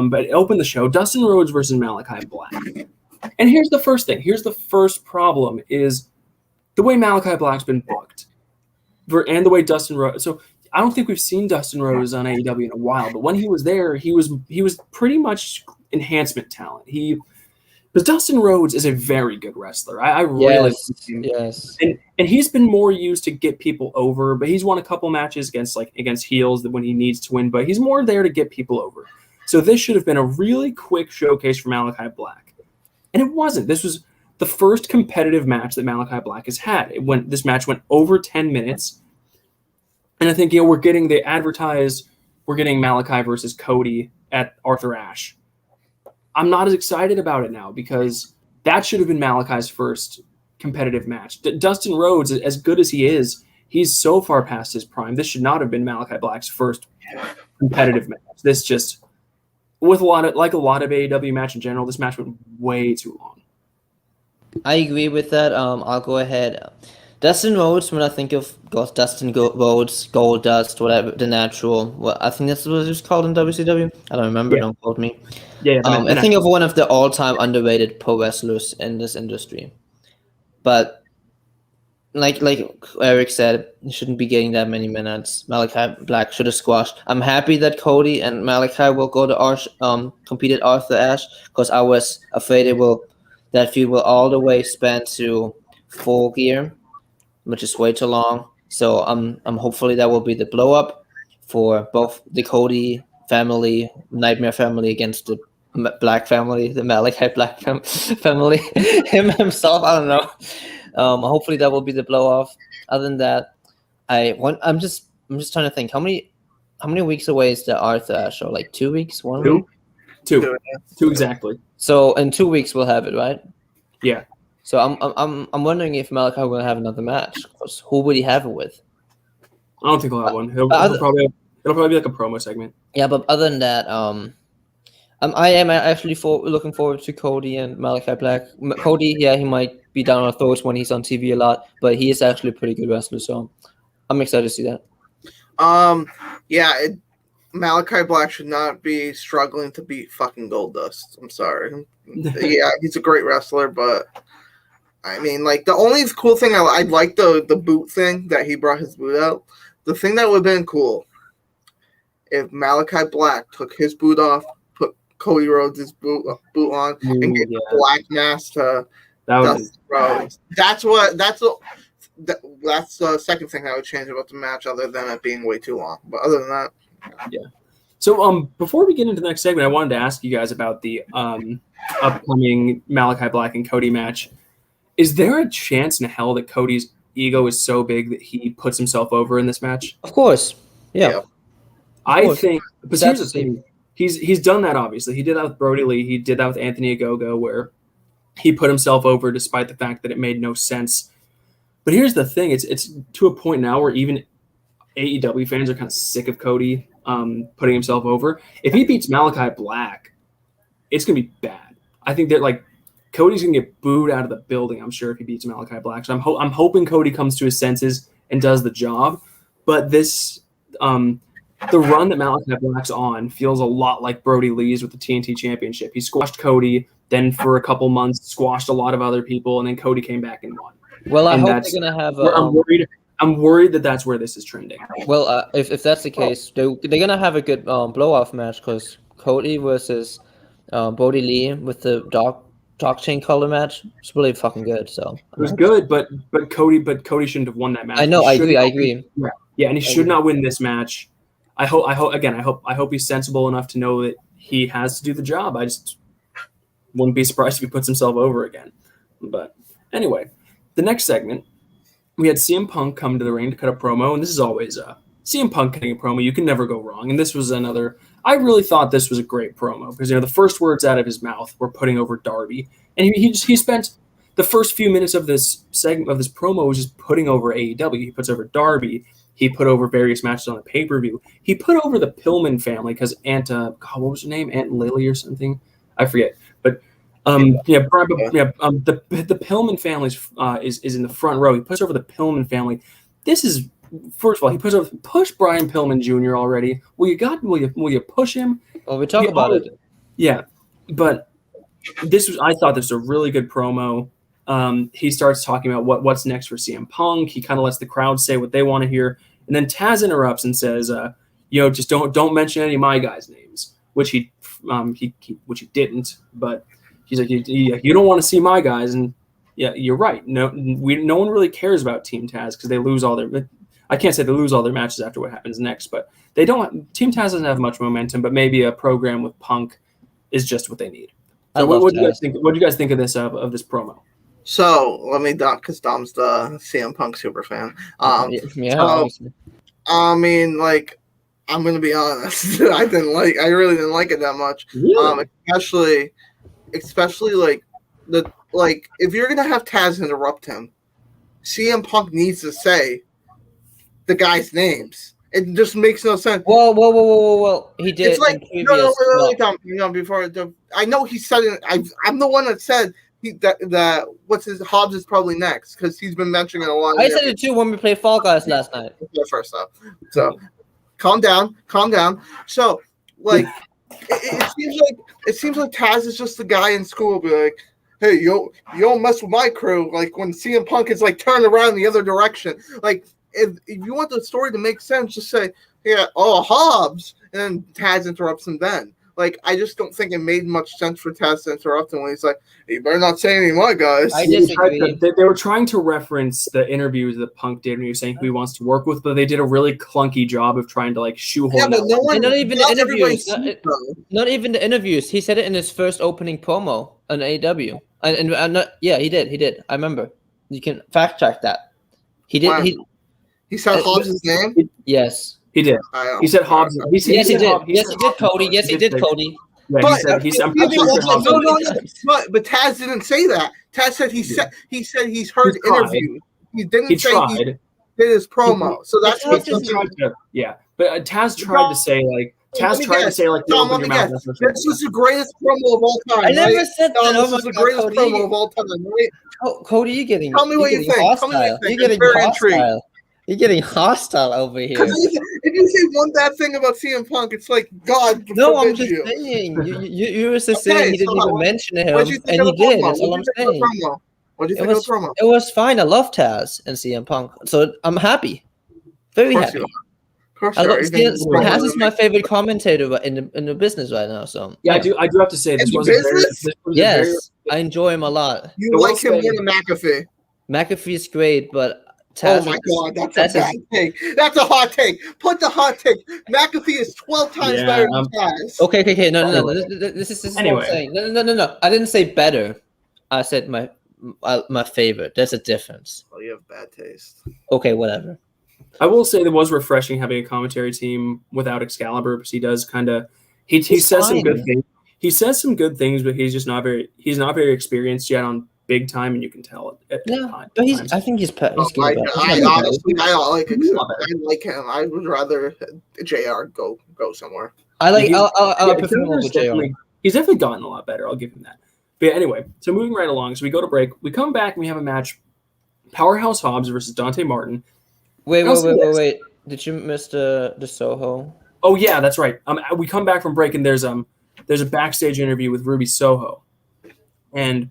but it opened the show Dustin Rhodes versus Malakai Black. And here's the first thing. Here's the first problem is the way Malakai Black's been booked, and the way Dustin Rhodes. So I don't think we've seen Dustin Rhodes on AEW in a while, but when he was there, he was pretty much enhancement talent. But Dustin Rhodes is a very good wrestler. I really yes. And he's been more used to get people over, but he's won a couple matches against heels when he needs to win, but he's more there to get people over. So this should have been a really quick showcase for Malakai Black. And it wasn't. This was the first competitive match that Malakai Black has had. This match went over 10 minutes. And I think we're getting Malakai versus Cody at Arthur Ashe. I'm not as excited about it now because that should have been Malakai's first competitive match. Dustin Rhodes, as good as he is, he's so far past his prime. This should not have been Malakai Black's first competitive match. This just, with a lot of AEW match in general, this match went way too long. I agree with that. I'll go ahead. Dustin Rhodes, when I think of Dustin Rhodes, Goldust, whatever, the natural, I think that's what it's called in WCW. I don't remember. Yeah. Don't quote me. Yeah, I think of one of the all-time underrated pro wrestlers in this industry. But like Eric said, he shouldn't be getting that many minutes. Malakai Black should have squashed. I'm happy that Cody and Malakai will go to compete at Arthur Ashe because I was afraid that feud will all the way span to Full Gear, which is way too long. So I'm hopefully that will be the blow up for both the Cody family, Nightmare family against the Black family, the Malakai Black family, him himself. I don't know. Hopefully that will be the blow off. Other than that, I'm just trying to think how many weeks away is the Arthur Ashe show? Like 2 weeks, 1 week, two exactly. So in 2 weeks we'll have it, right? Yeah. So I'm wondering if Malakai will have another match. Who would he have it with? I don't think he'll have one. It'll probably be like a promo segment. Yeah, but other than that, I am actually looking forward to Cody and Malakai Black. Cody, yeah, he might be down our throats when he's on TV a lot, but he is actually a pretty good wrestler, so I'm excited to see that. Malakai Black should not be struggling to beat fucking Goldust. I'm sorry. Yeah, he's a great wrestler, but I mean, like, the only cool thing I like the boot thing that he brought his boot out. The thing that would have been cool if Malakai Black took his boot off, put Cody Rhodes' boot on, and get the black mask to Dustin Rhodes. That's the second thing I would change about the match, other than it being way too long. But other than that, yeah. So before we get into the next segment, I wanted to ask you guys about the upcoming Malakai Black and Cody match. Is there a chance in hell that Cody's ego is so big that he puts himself over in this match? Of course. Yeah. I think, but here's the thing. He's done that, obviously. He did that with Brody Lee. He did that with Anthony Ogogo, where he put himself over despite the fact that it made no sense. But here's the thing. It's to a point now where even AEW fans are kind of sick of Cody putting himself over. If he beats Malakai Black, it's going to be bad. I think that, like, Cody's going to get booed out of the building, I'm sure, if he beats Malakai Black. So I'm hoping Cody comes to his senses and does the job. But this the run that Malakai Black's on feels a lot like Brody Lee's with the TNT Championship. He squashed Cody, then for a couple months squashed a lot of other people, and then Cody came back and won. Well, I hope they're going to have I'm worried that that's where this is trending. Well, if that's the case, they're going to have a good blow-off match, because Cody versus Brody Lee with the dog chain color match was really fucking good. So it was good, but Cody shouldn't have won that match. I know, I agree. Yeah, and he should not win this match. I hope he's sensible enough to know that he has to do the job. I just wouldn't be surprised if he puts himself over again. But anyway, the next segment, we had CM Punk come to the ring to cut a promo, and this is always CM Punk cutting a promo. You can never go wrong. And this was another. I really thought this was a great promo because the first words out of his mouth were putting over Darby, and he spent the first few minutes of this segment of this promo was just putting over AEW. He puts over Darby. He put over various matches on the pay-per-view. He put over the Pillman family because what was her name? Aunt Lily or something? I forget. But the Pillman family is in the front row. He puts over the Pillman family. This is, first of all, he push Brian Pillman Jr. already. Will you push him? Well, we talk about it. Yeah, but I thought this was a really good promo. He starts talking about what's next for CM Punk. He kind of lets the crowd say what they want to hear, and then Taz interrupts and says, just don't mention any of my guys' names, which he didn't. But he's like, you don't want to see my guys, and yeah, you're right. No one really cares about Team Taz because they lose all their. I can't say they lose all their matches after what happens next, but they don't. Team Taz doesn't have much momentum, but maybe a program with Punk is just what they need. So what do you guys think? What do you guys think of this promo? So let me because Dom's the CM Punk super fan. I mean, like, I'm gonna be honest. I really didn't like it that much. Really? Especially like if you're gonna have Taz interrupt him, CM Punk needs to say the guys' names. It just makes no sense. Whoa. He did. It's like before I know he said it. I'm the one that said. Hobbs is probably next because he's been mentioning it a lot. I said it too when we played Fall Guys last night. First up, so calm down. So like, it seems like Taz is just the guy in school, be like, hey, you don't mess with my crew. Like when CM Punk is like turned around the other direction. Like if you want the story to make sense, just say, yeah, Hobbs, and then Taz interrupts him then. Like, I just don't think it made much sense for Taz to interrupt him when he's like, hey, you better not say any of my guys. I disagree. They were trying to reference the interviews that Punk did when he was saying who he wants to work with, but they did a really clunky job of trying to, like, shoehorn but not even the interviews. Not even the interviews. He said it in his first opening promo on AEW. He did. I remember. You can fact check that. He did. Wow. He said Hobbs' name? Yes. He did. He said Hobbs. Yes, he did. Yes, he did, Cody. Yes, he did, Cody. Yeah, but Taz didn't say that. Taz said he said he's heard interviews. He didn't say he did his promo. So that's what But Taz tried to say like Tom, let me guess. This was the greatest promo of all time. I never said that. This was the greatest promo of all time, right? Cody, you're getting. Tell me what you think. Hostile. You're getting very intrigued. You're getting hostile over here. Because if you say one bad thing about CM Punk, it's like God No, I'm forbid just you. saying. You were just saying he didn't even mention him, What'd you think and of he the did. promo? That's all I'm saying. What'd you It think of was the promo? it was fine. I love Taz and CM Punk, so I'm happy, very Of course happy. you are. Of course I you love are. Even Taz is my favorite commentator in the business right now. So Yeah, I do have to say this In the was a very business? this was a yes, very I enjoy him a lot. You I will like him say- more than McAfee. McAfee's great, but Oh Taz my is, God, that's Taz a bad take. That's a hot take. Put the hot take. McAfee is 12 times Yeah, better than Taz. okay. No. Anyway. This is what Anyway. I'm saying. No. I didn't say better. I said my favorite. There's a difference. Oh, you have bad taste. Okay, whatever. I will say it was refreshing having a commentary team without Excalibur because he does kind of he says some good fine. things. He says some good things, but he's not very experienced yet on big time, and you can tell it. Yeah, but I think he's good. I about it. honestly, I like You love it. I like him. I would rather JR go somewhere. I like. He- I'll prefer him Excalibur's over JR. He's definitely gotten a lot better. I'll give him that. But yeah, anyway, so moving right along, so we go to break. We come back and we have a match: Powerhouse Hobbs versus Dante Martin. Wait. Did you miss the Soho? Oh yeah, that's right. We come back from break and there's a backstage interview with Ruby Soho, and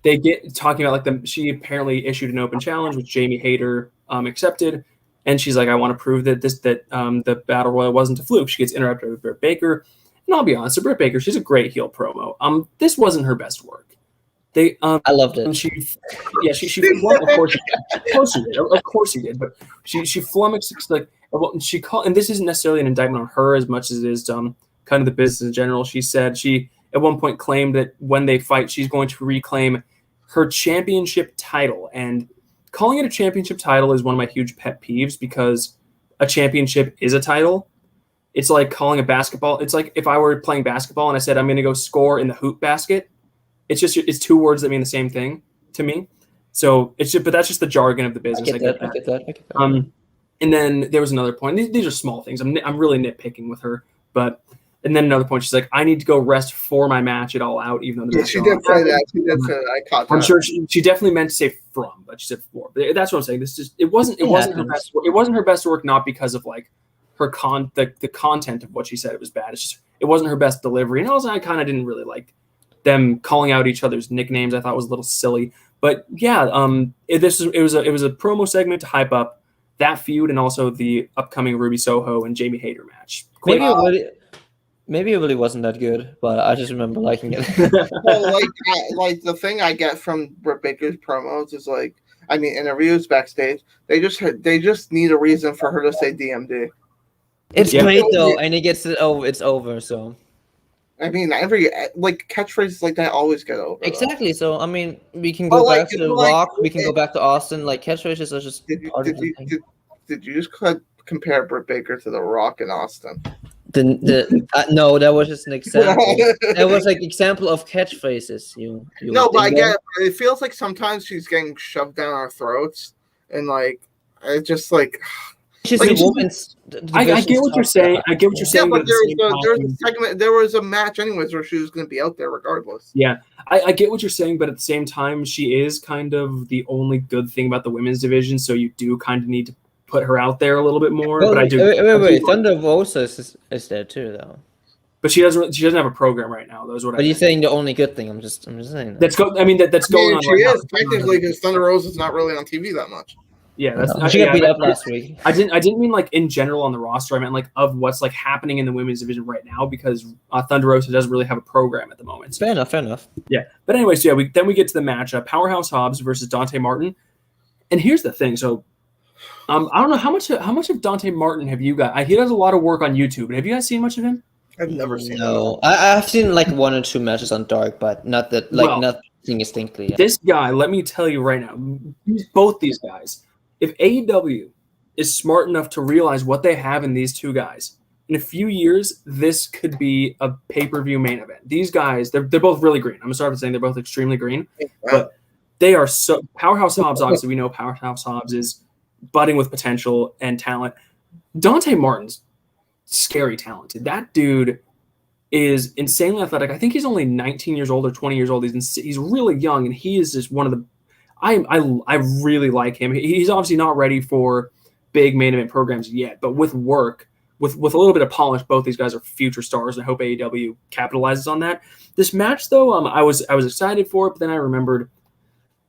they get talking about she apparently issued an open challenge which Jamie Hayter accepted, and she's like, I want to prove that the battle royal wasn't a fluke. She gets interrupted with Britt Baker, and I'll be honest, so Britt Baker, she's a great heel promo. This wasn't her best work. I loved it. She well, of course she did, but she flummoxed she called, and this isn't necessarily an indictment on her as much as it is kind of the business in general. She said she at one point claimed that when they fight, she's going to reclaim her championship title, and calling it a championship title is one of my huge pet peeves because a championship is a title. It's like calling a basketball. It's like if I were playing basketball and I said I'm going to go score in the hoop basket. It's two words that mean the same thing to me. So but that's just the jargon of the business. I get that. And then there was another point. These are small things. I'm really nitpicking with her, and then another point. She's like, I need to go rest for my match at All Out, even though the match She did say that. She did say that. I caught that. I'm sure she definitely meant to say from, but she said for. But that's what I'm saying. It wasn't her best work. It wasn't her best work, not because of like her the content of what she said. It was bad. It's just it wasn't her best delivery, and also I kind of didn't really like them calling out each other's nicknames. I thought was a little silly, but yeah, it was a promo segment to hype up that feud and also the upcoming Ruby Soho and Jamie Hayter match. Maybe it really wasn't that good, but I just remember liking it. Well, like the thing I get from Britt Baker's promos is interviews backstage. They just need a reason for her to say DMD. It's great though, and it gets it over. It's over. So every catchphrases like that always get over. exactly. So we can go back to Rock. We can go back to Austin. Like catchphrases are just part of the thing. Did you just compare Britt Baker to The Rock and Austin? No, that was just an example. That was like example of catchphrases. No, but I get it. It feels like sometimes she's getting shoved down our throats, and it's just like. She's like, a woman's. I get what you're saying. I get what you're saying. Yeah, but there's a segment. There was a match, anyways, where she was going to be out there regardless. Yeah, I get what you're saying, but at the same time, she is kind of the only good thing about the women's division. So you do kind of need to put her out there a little bit more. Well, but I do. Wait. Thunder Rosa is there too, though. But she doesn't have a program right now. Those what. But you're saying the only good thing. I'm just saying. That. That's going on. She is technically because Thunder Rosa is not really on TV that much. Yeah, she got beat up last week. I didn't mean like in general on the roster. I meant like of what's like happening in the women's division right now because Thunder Rosa doesn't really have a program at the moment. So. Fair enough. Yeah, but anyways, yeah. We get to the matchup: Powerhouse Hobbs versus Dante Martin. And here's the thing. So, I don't know how much of Dante Martin have you got? He does a lot of work on YouTube. But have you guys seen much of him? I've never seen. No, I've seen like 1 or 2 matches on Dark, but not that nothing distinctly. This guy, let me tell you right now, both these guys. If AEW is smart enough to realize what they have in these two guys, in a few years, this could be a pay-per-view main event. These guys, they're both really green. I'm going to start by saying they're both extremely green, but they are so – Powerhouse Hobbs, obviously, we know Powerhouse Hobbs is budding with potential and talent. Dante Martin's scary talented. That dude is insanely athletic. I think he's only 19 years old or 20 years old. He's really young, and he is just one of the – I really like him. He's obviously not ready for big main event programs yet, but with work, with a little bit of polish, both these guys are future stars, and I hope AEW capitalizes on that. This match, though, I was excited for it, but then I remembered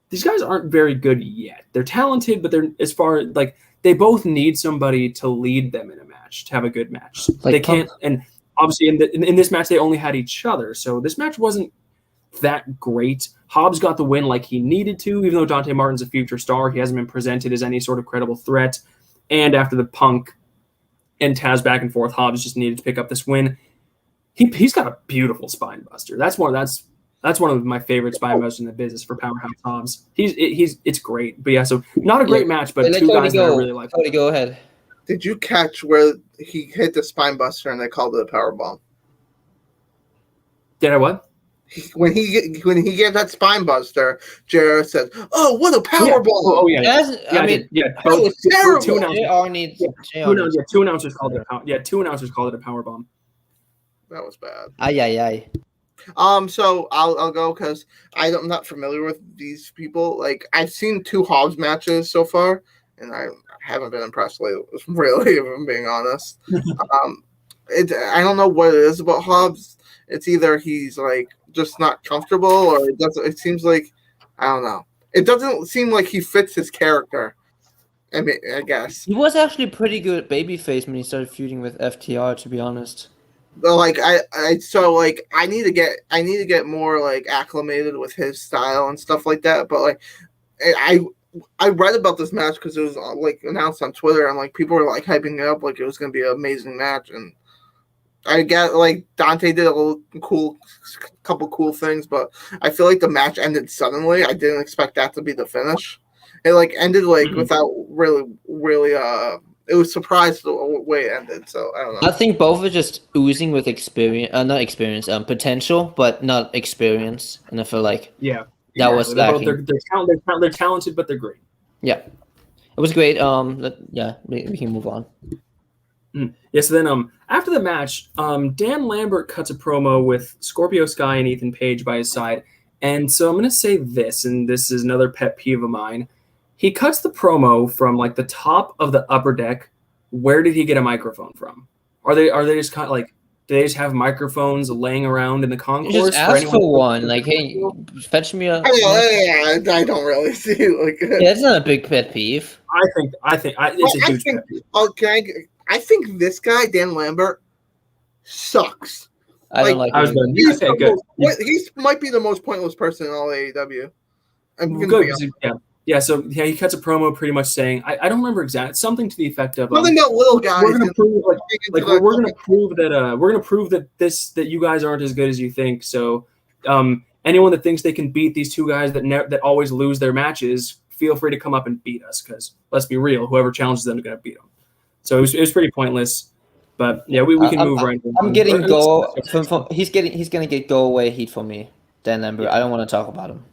these guys aren't very good yet. They're talented, but they're they both need somebody to lead them in a match to have a good match. They can't, and obviously in this match they only had each other, so this match wasn't that great. Hobbs got the win like he needed to, even though Dante Martin's a future star. He hasn't been presented as any sort of credible threat. And after the Punk and Taz back and forth, Hobbs just needed to pick up this win. He's got a beautiful spine buster. That's one of my favorite spine busters in the business for Powerhouse Hobbs. It's great. But yeah, so not a great match, but two guys that I really like. Cody, go ahead. Did you catch where he hit the spine buster and they called it a powerbomb? Did I what? When he gave that spine buster, JR said, "Oh, what a powerbomb!" Oh yeah, that was terrible. Two announcers called it a powerbomb. That was bad. Aye. So I'll go because I'm not familiar with these people. Like, I've seen 2 Hobbs matches so far, and I haven't been impressed lately, really, if I'm being honest. I don't know what it is about Hobbs. It's either he's like just not comfortable, or it seems like, I don't know. It doesn't seem like he fits his character. I mean, I guess he was actually pretty good at babyface when he started feuding with FTR, to be honest. Like I need to get more like acclimated with his style and stuff like that. But like I read about this match because it was like announced on Twitter, and like people were like hyping it up like it was going to be an amazing match. And I get like Dante did a couple cool things, but I feel like the match ended suddenly. I didn't expect that to be the finish. It like ended like without really. It was surprised the way it ended, so I don't know. I think both are just oozing with potential, but not experience. And I feel like that was lacking. They're talented, but they're great. Yeah, it was great. We can move on. Yeah. So then, after the match, Dan Lambert cuts a promo with Scorpio Sky and Ethan Page by his side, and so I'm gonna say this, and this is another pet peeve of mine. He cuts the promo from like the top of the upper deck. Where did he get a microphone from? Are they just kind of like, do they just have microphones laying around in the concourse? Just ask for one. Like, hey, fetch me a. I don't really see like. Yeah, it's not a big pet peeve. I think it's a huge pet peeve. Okay, I think this guy Dan Lambert sucks. I don't like. He might be the most pointless person in all AEW. Yeah, so he cuts a promo pretty much saying, I don't remember exactly, something to the effect of something about little guys. We're gonna prove that you guys aren't as good as you think. So anyone that thinks they can beat these two guys that always lose their matches, feel free to come up and beat us, because let's be real, whoever challenges them is gonna beat them. So it was pretty pointless. But yeah, we can move right. I'm getting go. He's gonna get go away heat for me, Dan Lambert. I don't want to talk about him.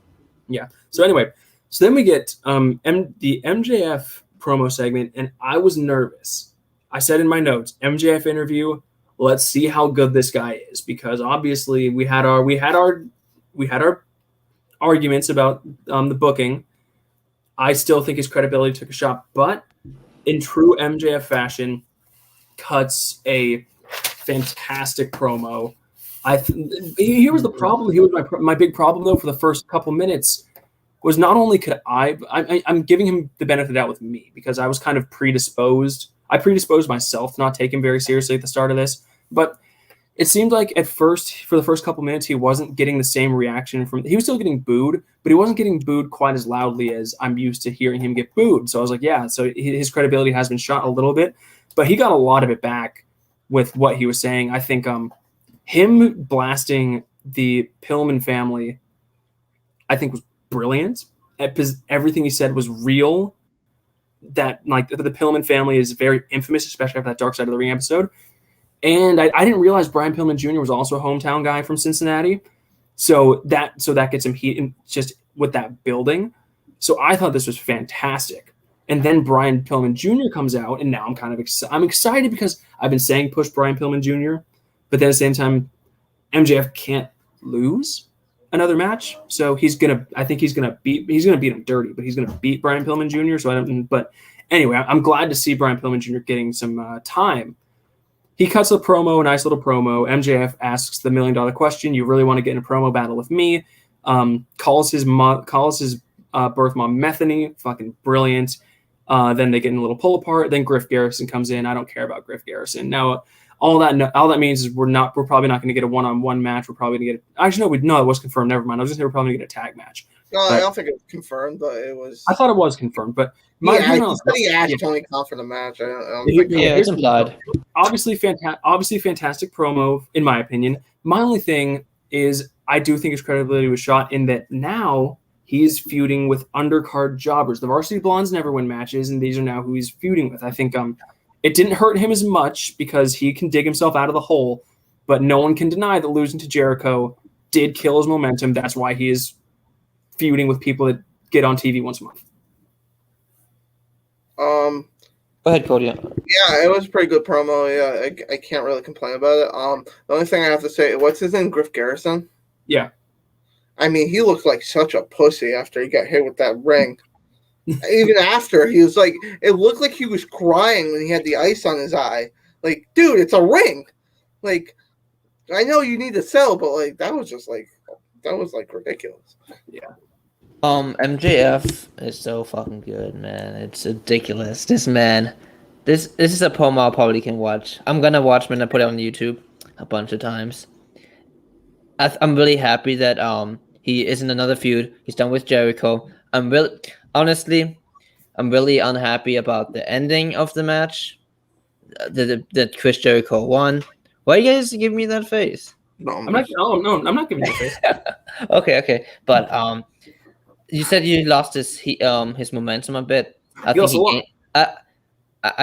Yeah. So anyway. So then we get the MJF promo segment, and I was nervous. I said in my notes, MJF interview. Let's see how good this guy is, because obviously we had our arguments about the booking. I still think his credibility took a shot, but in true MJF fashion, cuts a fantastic promo. Here was the problem. Here was my big problem though for the first couple minutes. Was not only could I'm giving him the benefit of the doubt with me, because I was kind of predisposed. I predisposed myself to not take him very seriously at the start of this, but it seemed like at first, for the first couple minutes, he wasn't getting the same reaction he was still getting booed, but he wasn't getting booed quite as loudly as I'm used to hearing him get booed. So I was like, yeah, so his credibility has been shot a little bit, but he got a lot of it back with what he was saying. I think him blasting the Pillman family, I think was brilliant. Everything he said was real. That like the Pillman family is very infamous, especially after that Dark Side of the Ring episode. And I didn't realize Brian Pillman Jr. was also a hometown guy from Cincinnati. So that gets him heat in just with that building. So I thought this was fantastic. And then Brian Pillman Jr. comes out, and now I'm excited because I've been saying push Brian Pillman Jr. But then at the same time, MJF can't lose another match, so I think he's gonna beat him dirty, but he's gonna beat Brian Pillman Jr. But Anyway, I'm glad to see Brian Pillman Jr. getting some time. He cuts a promo, a nice little promo. MJF asks the $1 million question. You really want to get in a promo battle with me? Calls his birth mom Methany. Fucking brilliant. Then they get in a little pull apart. Then Griff Garrison comes in. I don't care about Griff Garrison. Now, all that means is we're probably not going to get a one-on-one match. We're probably going to get it was confirmed. Never mind. I was just saying we're probably going to get a tag match. No, I don't think it was confirmed, but it was. I thought it was confirmed, but he asked Tony Khan for the match. I don't think it's implied. Obviously, fantastic promo in my opinion. My only thing is I do think his credibility was shot in that now he's feuding with undercard jobbers. The Varsity Blondes never win matches, and these are now who he's feuding with. I think it didn't hurt him as much because he can dig himself out of the hole, but no one can deny that losing to Jericho did kill his momentum. That's why he is feuding with people that get on TV once a month. Go ahead, Cody. Yeah, it was a pretty good promo. Yeah, I can't really complain about it. The only thing I have to say, what's his name? Griff Garrison? Yeah. I mean, he looked like such a pussy after he got hit with that ring. Even after, he was like, it looked like he was crying when he had the ice on his eye. Like, dude, it's a ring. Like, I know you need to sell, but like that was ridiculous. Yeah. MJF is so fucking good, man. It's ridiculous. This is a promo I probably can watch. I'm gonna watch when I put it on YouTube a bunch of times. I'm really happy that he is in another feud. He's done with Jericho. I'm really unhappy about the ending of the match. That Chris Jericho won. Why you guys give me that face? No, I'm not giving you a face. Okay. But you said you lost his momentum a bit. I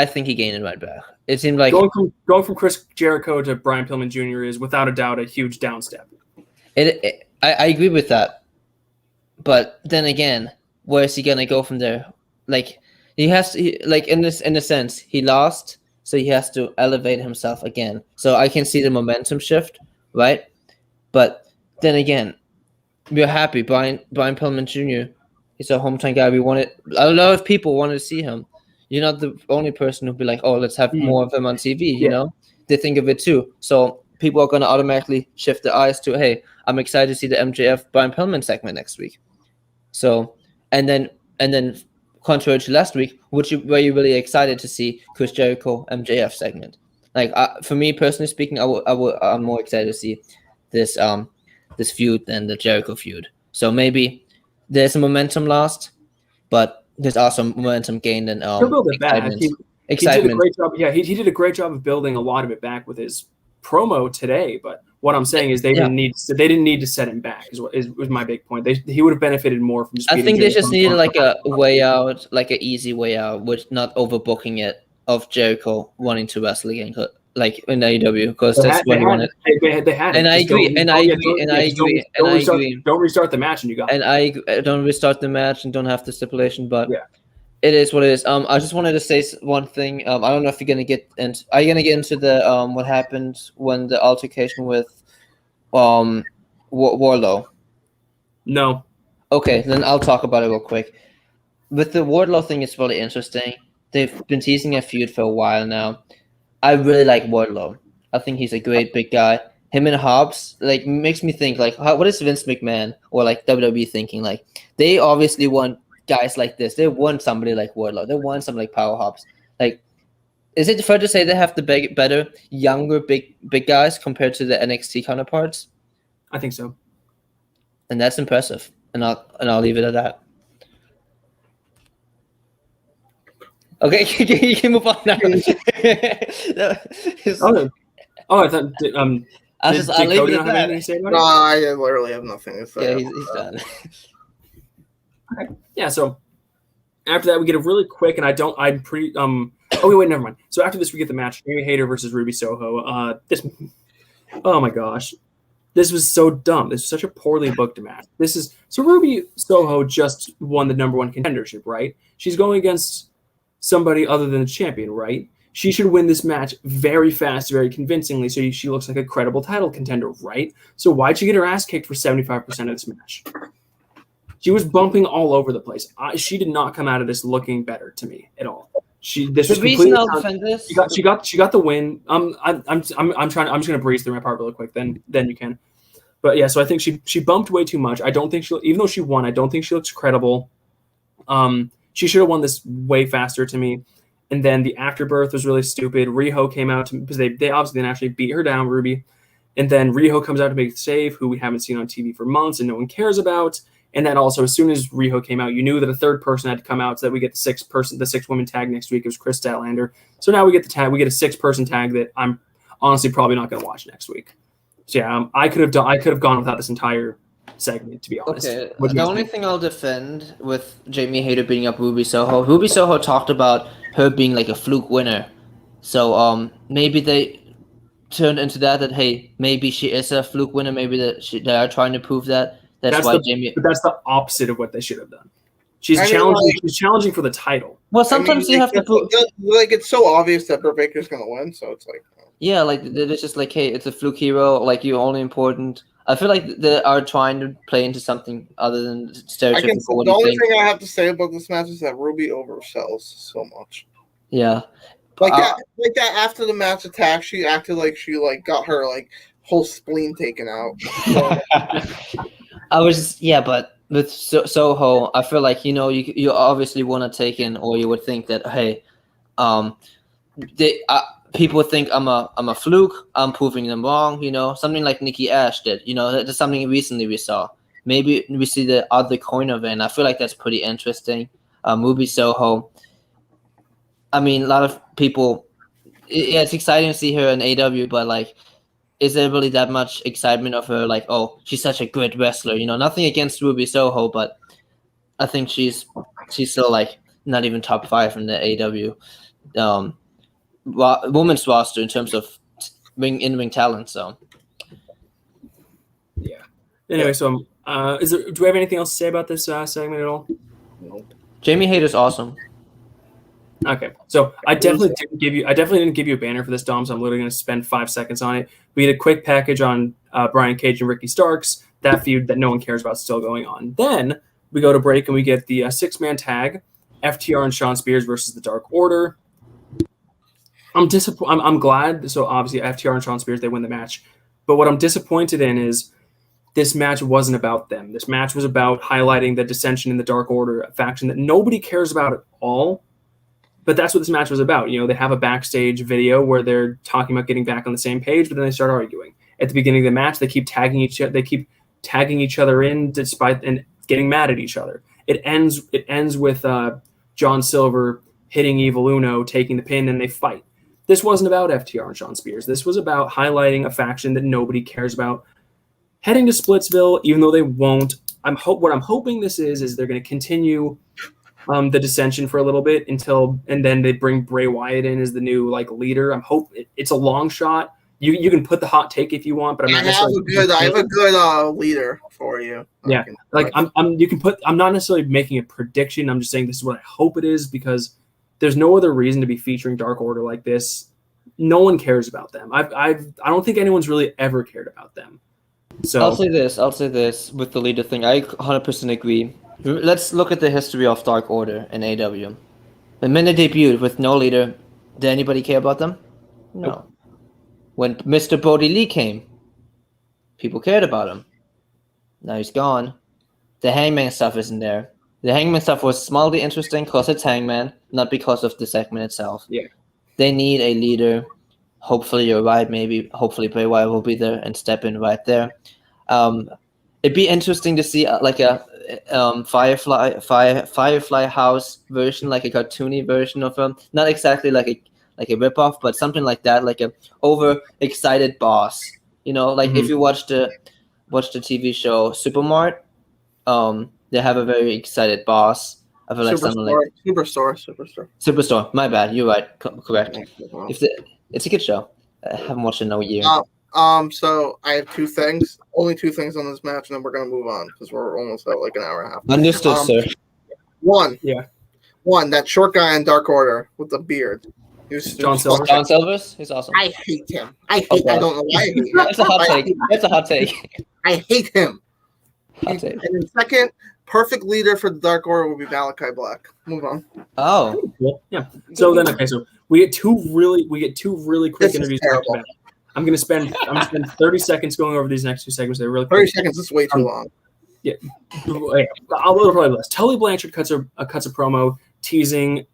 think he gained it right back. It seemed like going from Chris Jericho to Brian Pillman Jr. is without a doubt a huge downstep. I agree with that, but then again, where is he gonna go from there? Like he has to, in a sense, he lost, so he has to elevate himself again. So I can see the momentum shift, right? But then again, we're happy. Brian Pillman Jr. He's a hometown guy. A lot of people wanted to see him. You're not the only person who'll be like, oh, let's have more of him on TV. You know, they think of it too. So people are going to automatically shift their eyes to, hey, I'm excited to see the MJF Brian Pillman segment next week. So, and then contrary to last week, were you really excited to see Chris Jericho MJF segment? Like for me personally speaking, I'm more excited to see this feud than the Jericho feud. So maybe there's a momentum lost, but there's also momentum gained and excitement. He did a great job. Yeah, he did a great job of building a lot of it back with his promo today. But what I'm saying is they didn't need to set him back. Was my big point. He would have benefited more from. I think they just needed like a way out, like an easy way out, with not overbooking it of Jericho wanting to wrestle again, like in AEW, because that's what he wanted. They had it. And I agree. Don't restart the match, and you got. And I don't restart the match and don't have the stipulation, but it is what it is. I just wanted to say one thing. I don't know if you're gonna get into. Are you gonna get into the what happened when the altercation with Wardlow? No. Okay, then I'll talk about it real quick. With the Wardlow thing, it's really interesting. They've been teasing a feud for a while now. I really like Wardlow. I think he's a great big guy. Him and Hobbs makes me think what is Vince McMahon or WWE thinking? Like they obviously want guys like this. They want somebody like Wardlow. They want somebody like Powerhouse. Like, is it fair to say they have the better, younger, big guys compared to the NXT counterparts? I think so. And that's impressive. And I'll leave it at that. Okay, you can move on now. I thought. I'll leave it at that. No, I literally have nothing to say. Yeah, he's done. Okay. Yeah. So after that, we get a really quick, and I'm pretty. Oh wait, never mind. So after this, we get the match: Jamie Hayter versus Ruby Soho. Oh my gosh, this was so dumb. This was such a poorly booked match. Ruby Soho just won the #1 contendership, right? She's going against somebody other than the champion, right? She should win this match very fast, very convincingly, so she looks like a credible title contender, right? So why'd she get her ass kicked for 75% of this match? She was bumping all over the place. She did not come out of this looking better to me at all. This was The reason completely. I'll defend this. She got the win. I'm just gonna breeze through my part really quick. Then you can. But yeah, so I think she bumped way too much. I don't think even though she won, I don't think she looks credible. She should have won this way faster to me. And then the afterbirth was really stupid. Riho came out because they obviously didn't actually beat her down, Ruby. And then Riho comes out to make the save, who we haven't seen on TV for months and no one cares about. And then also, as soon as Riho came out, you knew that a third person had to come out so that we get the 6 women tag next week. It was Chris Statlander. So now we get the tag. We get a 6-person tag that I'm honestly probably not going to watch next week. So yeah, I could have gone without this entire segment, to be honest. Okay, the only thing I'll defend with Jamie Hayter beating up Ruby Soho. Ruby Soho talked about her being like a fluke winner. So maybe they turned into that hey, maybe she is a fluke winner. Maybe they are trying to prove that. That's why Jamie. But that's the opposite of what they should have done. She's challenging for the title. Well, sometimes you have to prove. Like it's so obvious that Britt Baker's gonna win, so it's like. Yeah, like it's just like, hey, it's a fluke hero. Like you're only important. I feel like they are trying to play into something other than stereotypical. The only thing I have to say about this match is that Ruby oversells so much. Yeah, like that after the match attack, she acted like she got her whole spleen taken out. So. But with Soho, I feel like you obviously want to take in, or you would think that hey, people think I'm a fluke. I'm proving them wrong. Something like Nikki Ash did. That's something recently we saw. Maybe we see the other coin of it, and I feel like that's pretty interesting. Ruby Soho. I mean, a lot of people. It's exciting to see her in AW, but is there really that much excitement of her? Oh, she's such a great wrestler. Nothing against Ruby Soho, but I think she's still not even top 5 in the AW. Women's roster in terms of in-ring talent. So yeah. Anyway, so do we have anything else to say about this segment at all? No. Jamie Hayter's awesome. Okay, so I definitely didn't give you a banner for this, Dom. So I'm literally going to spend 5 seconds on it. We had a quick package on Brian Cage and Ricky Starks. That feud that no one cares about is still going on. Then we go to break and we get the 6-man tag, FTR and Shawn Spears versus the Dark Order. I'm disappointed. I'm glad. So obviously FTR and Shawn Spears, they win the match. But what I'm disappointed in is this match wasn't about them. This match was about highlighting the dissension in the Dark Order, a faction that nobody cares about at all. But that's what this match was about. They have a backstage video where they're talking about getting back on the same page, but then they start arguing. At the beginning of the match, they keep tagging each other in despite and getting mad at each other. It ends with John Silver hitting Evil Uno, taking the pin, and they fight. This wasn't about FTR and Shawn Spears. This was about highlighting a faction that nobody cares about. Heading to Splitsville, even though they won't. What I'm hoping this is they're going to continue the dissension for a little bit and then they bring Bray Wyatt in as the new leader. It's a long shot. You can put the hot take if you want, but I have a good leader for you. Yeah, I'm not necessarily making a prediction. I'm just saying this is what I hope it is because there's no other reason to be featuring Dark Order like this. No one cares about them. I don't think anyone's really ever cared about them. So I'll say this with the leader thing. I 100% agree. Let's look at the history of Dark Order in AW. The minute they debuted with no leader, did anybody care about them? No. Nope. When Mr. Brody Lee came, people cared about him. Now he's gone. The Hangman stuff isn't there. The Hangman stuff was mildly interesting because it's Hangman, not because of the segment itself. Yeah. They need a leader. Hopefully you're right. Maybe hopefully Bray Wyatt will be there and step in right there. It'd be interesting to see a Firefly House version, like a cartoony version of him. Not exactly like a ripoff, but something like that, like a overexcited boss. If you watch the TV show Supermart, they have a very excited boss. I feel like something like Superstore. My bad. You're right. Correct. It's a good show. I haven't watched it in a year. So I have only two things on this match, and then we're gonna move on because we're almost at an hour and a half. Understood, sir. One, that short guy in Dark Order with the beard. John Silvers? He's awesome. I hate him. I don't know why I hate him. That's a hot take. I hate him. Hot take. And then second, perfect leader for the Dark Order would be Malakai Black. Move on. Oh, Cool. Yeah. So then, okay, so we get two really quick This is interviews. terrible. I'm gonna spend 30 seconds going over these next two segments. They're really 30 quick. seconds is way too long. Yeah, I'll probably less. Tully Blanchard cuts a promo teasing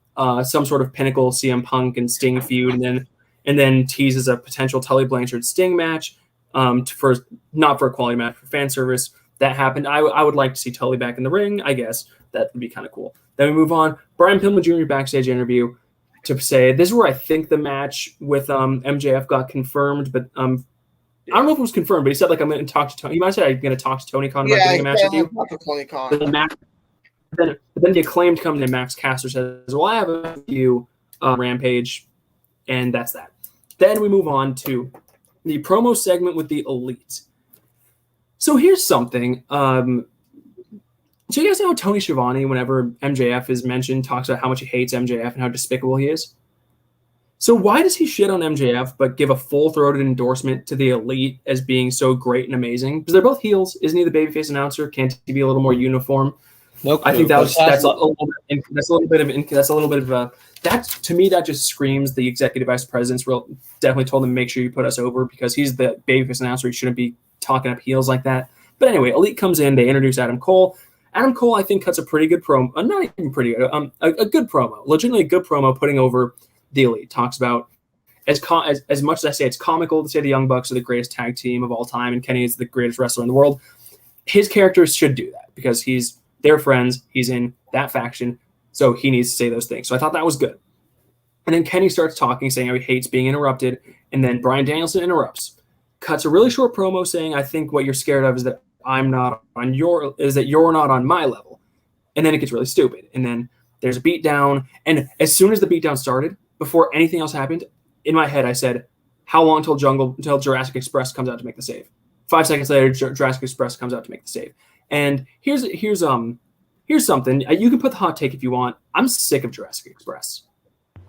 some sort of Pinnacle CM Punk and Sting feud, and then teases a potential Tully Blanchard Sting match, not for a quality match, for fan service. That happened. I would like to see Tully back in the ring. I guess that would be kind of cool. Then we move on. Brian Pillman Jr. backstage interview to say this is where I think the match with MJF got confirmed, but I don't know if it was confirmed, but he said, like, I'm going to talk to Tony. He might have said, I'm going to talk to Tony Khan about getting a match with you. Tony Khan. But then the Acclaimed come in, Max Caster says, well, I have a few Rampage, and that's that. Then we move on to the promo segment with the Elite. So here's something. So you guys know how Tony Schiavone, whenever MJF is mentioned, talks about how much he hates MJF and how despicable he is? So why does he shit on MJF but give a full-throated endorsement to the Elite as being so great and amazing? Because they're both heels. Isn't he the babyface announcer? Can't he be a little more uniform? no. I think that's a little bit of that to me that just screams the executive vice president's definitely told him, make sure you put us over, because he's the babyface announcer. He shouldn't be talking up heels like that. But anyway, Elite comes in. They introduce Adam Cole. Adam Cole, I think, cuts a pretty good promo. Not even pretty good. A good promo. Legitimately a good promo, putting over the Elite. Talks about as much as I say it's comical to say the Young Bucks are the greatest tag team of all time and Kenny is the greatest wrestler in the world. His characters should do that because he's their friends. He's in that faction, so he needs to say those things. So I thought that was good. And then Kenny starts talking, saying how he hates being interrupted. And then Bryan Danielson interrupts, cuts a really short promo saying, I think what you're scared of is that you're not on my level. And then it gets really stupid. And then there's a beatdown. And as soon as the beatdown started, before anything else happened, in my head I said, how long until Jurassic Express comes out to make the save? 5 seconds later, Jurassic Express comes out to make the save. And here's something. You can put the hot take if you want. I'm sick of Jurassic Express.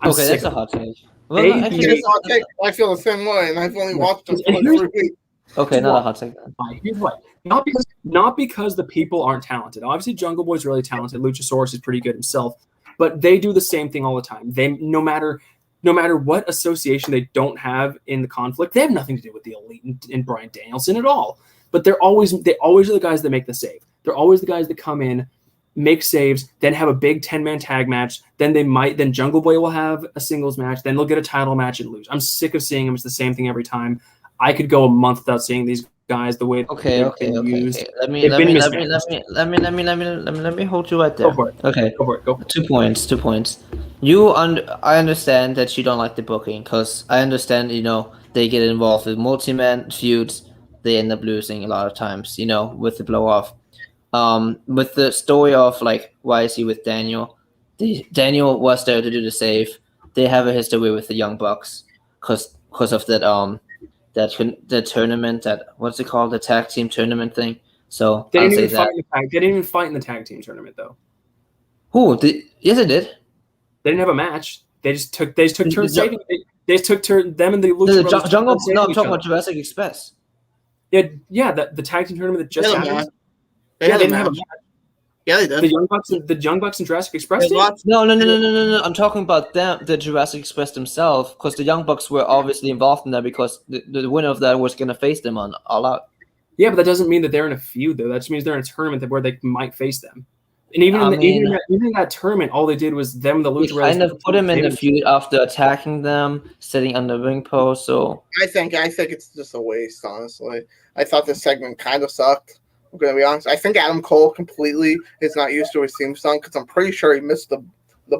Okay, that's a hot take. Well, Hey, no, actually, I feel the same way, and I've only watched them for 3 weeks. okay, not a hot take. Then. Here's why. Not because the people aren't talented. Obviously, Jungle Boy's really talented. Luchasaurus is pretty good himself, but they do the same thing all the time. They no matter what association they don't have in the conflict, they have nothing to do with the Elite and Bryan Danielson at all. But they always are the guys that make the save. They're always the guys that come in, make saves, then have a big 10-man tag match. Then Jungle Boy will have a singles match. Then they'll get a title match and lose. I'm sick of seeing them. It's the same thing every time. I could go a month without seeing these guys the way Okay. used. Let me hold you right there. Go for it. Okay. Go for it. 2 points. 2 points. I understand that you don't like the booking because I understand, they get involved with multi-man feuds. They end up losing a lot of times, with the blow off. With the story of like, why is he with Daniel? Daniel was there to do the save. They have a history with the Young Bucks because of that the tournament, what's it called, the tag team tournament thing. So They didn't even fight in the tag team tournament though. Yes, it did. They didn't have a match. They just took turns saving. They just took turn them and the Lucha Brothers. Jungle. No, I'm talking about Jurassic Express. Yeah. The tag team tournament that just happened. They didn't have a match. Yeah, they did. The Young Bucks and Jurassic Express. No. I'm talking about them, the Jurassic Express themselves, because the Young Bucks were obviously involved in that because the winner of that was going to face them on All Out. Yeah, but that doesn't mean that they're in a feud though. That just means they're in a tournament where they might face them. And even in that tournament, all they did was them, the Lucha Brothers. Kind of put them in the feud after attacking them, sitting on the ring post. So I think it's just a waste, honestly. I thought this segment kind of sucked. I'm going to be honest. I think Adam Cole completely is not used to his theme song because I'm pretty sure he missed the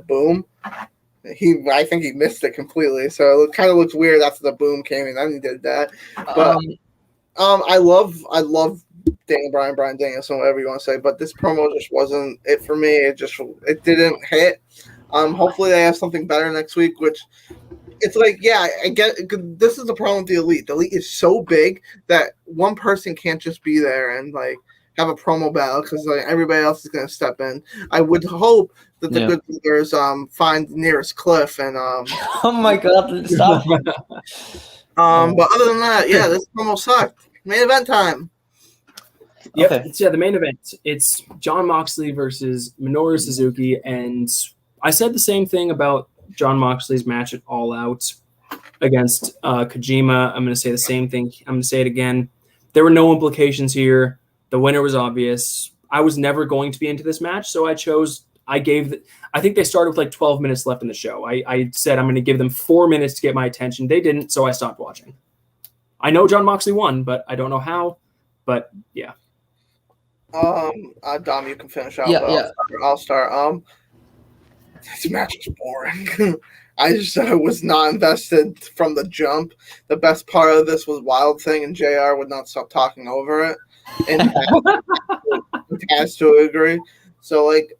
boom. I think he missed it completely. So it kind of looks weird after the boom came in. Then he did that. But I love Bryan Danielson, whatever you want to say. But this promo just wasn't it for me. It didn't hit. Hopefully they have something better next week, which. It's like, yeah, I get this is the problem with the Elite. The Elite is so big that one person can't just be there and like have a promo battle because like everybody else is going to step in. I would hope that the good leaders find the nearest cliff and Oh my God! Stop. But other than that, yeah, this promo sucked. Main event time. Yep. Okay. It's the main event. It's Jon Moxley versus Minoru Suzuki, and I said the same thing about Jon Moxley's match at All Out against Kojima. I'm going to say the same thing. I'm going to say it again. There were no implications here. The winner was obvious. I was never going to be into this match, so I think they started with like 12 minutes left in the show. I said I'm going to give them 4 minutes to get my attention. They didn't, so I stopped watching. I know Jon Moxley won, but I don't know how. But yeah. Dom, you can finish out. Yeah. I'll start. This match is boring. I was not invested from the jump. The best part of this was Wild Thing, and JR would not stop talking over it. And has to agree. So, like,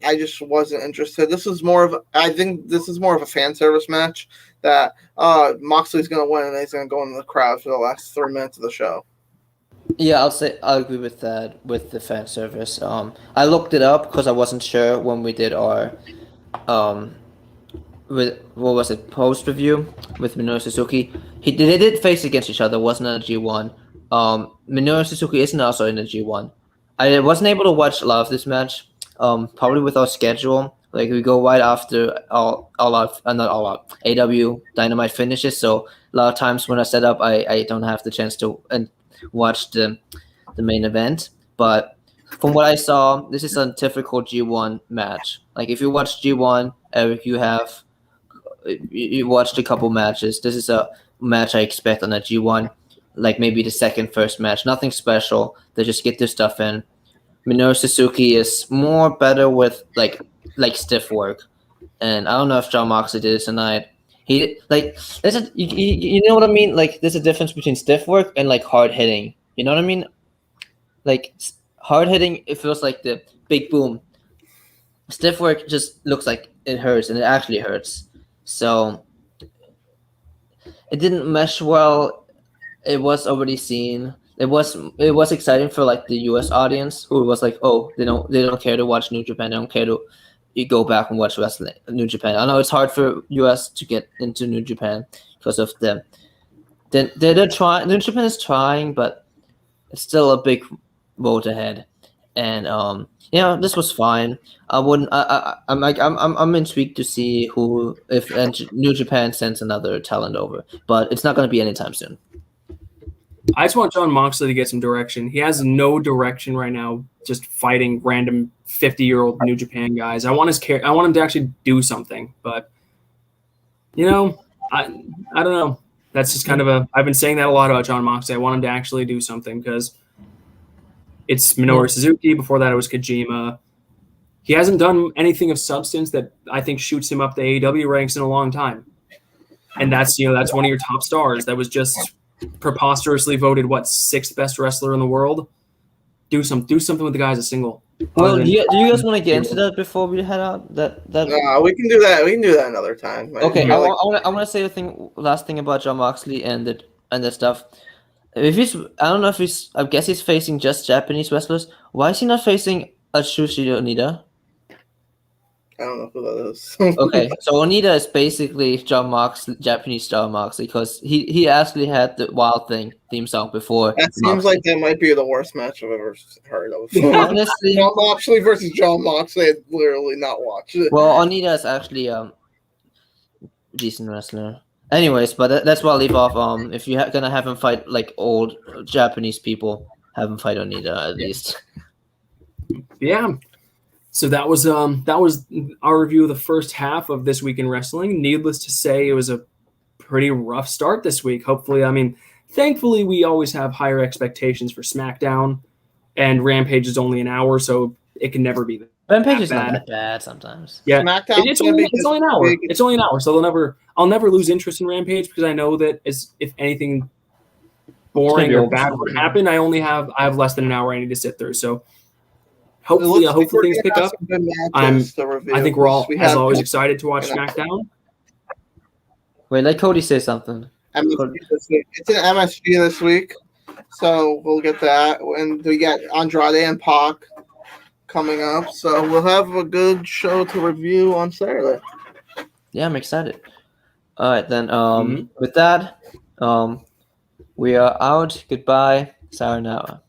I just wasn't interested. I think this is more of a fan service match that Moxley's going to win, and he's going to go into the crowd for the last 3 minutes of the show. Yeah, I'll agree with that with the fan service. I looked it up because I wasn't sure when we did our post review with Minoru Suzuki. They did face against each other. Wasn't a G1. Minoru Suzuki isn't also in the G1. I wasn't able to watch a lot of this match. Probably with our schedule, like we go right after AW Dynamite finishes. So a lot of times when I set up, I don't have the chance to watch the main event. But from what I saw, this is a typical G1 match. Like if you watch G1, Eric, you watched a couple matches. This is a match I expect on a G1, like maybe the first match. Nothing special. They just get their stuff in. Minoru Suzuki is more better with like stiff work, and I don't know if Jon Moxley did it tonight. He you know what I mean? Like there's a difference between stiff work and like hard hitting. You know what I mean? Like hard hitting, it feels like the big boom. Stiff work just looks like it hurts, and it actually hurts. So it didn't mesh well. It was already seen. It was exciting for like the US audience who was like, oh, they don't care to watch New Japan. They don't care to go back and watch wrestling New Japan. I know it's hard for US to get into New Japan because of they're trying. New Japan is trying, but it's still a big road ahead. And this was fine. I'm intrigued to see if New Japan sends another talent over, but it's not going to be anytime soon. I just want Jon Moxley to get some direction. He has no direction right now, just fighting random 50-year-old New Japan guys. I want him to actually do something, but I don't know. That's just kind of I've been saying that a lot about Jon Moxley. I want him to actually do something because it's Minoru Suzuki. Before that, it was Kojima. He hasn't done anything of substance that I think shoots him up the AEW ranks in a long time. And that's one of your top stars. That was just preposterously voted sixth best wrestler in the world. Do something with the guy as a single. Well, do you guys want to get into that before we head out? No, we can do that. We can do that another time. Okay, I want to say last thing about Jon Moxley and the stuff. I guess he's facing just Japanese wrestlers. Why is he not facing Atsushi Onita? I don't know who that is. Okay, so Onita is basically Jon Moxley, Japanese Jon Moxley, because he actually had the Wild Thing theme song before. That seems like that might be the worst match I've ever heard of. Honestly, Jon Moxley versus Jon Moxley, I'd literally not watch it. Well, Onita is actually a decent wrestler. Anyways, but that's where I'll leave off. If you're gonna have him fight like old Japanese people, have him fight Onita at least. Yeah. So that was our review of the first half of This Week in Wrestling. Needless to say, it was a pretty rough start this week. Thankfully, we always have higher expectations for SmackDown, and Rampage is only an hour, so it can never be Rampage is not that bad sometimes. Yeah, SmackDown it's only an hour. It's only an hour, so I'll never lose interest in Rampage because I know that if anything boring or bad would happen, I have less than an hour I need to sit through. So hopefully things pick up. I think we're all, as always, excited to watch SmackDown. Wait, let Cody say something. It's an MSG this week, so we'll get that. And we got Andrade and Pac coming up, so we'll have a good show to review on Saturday. Yeah, I'm excited. All right, then. With that, we are out. Goodbye. Sayonara.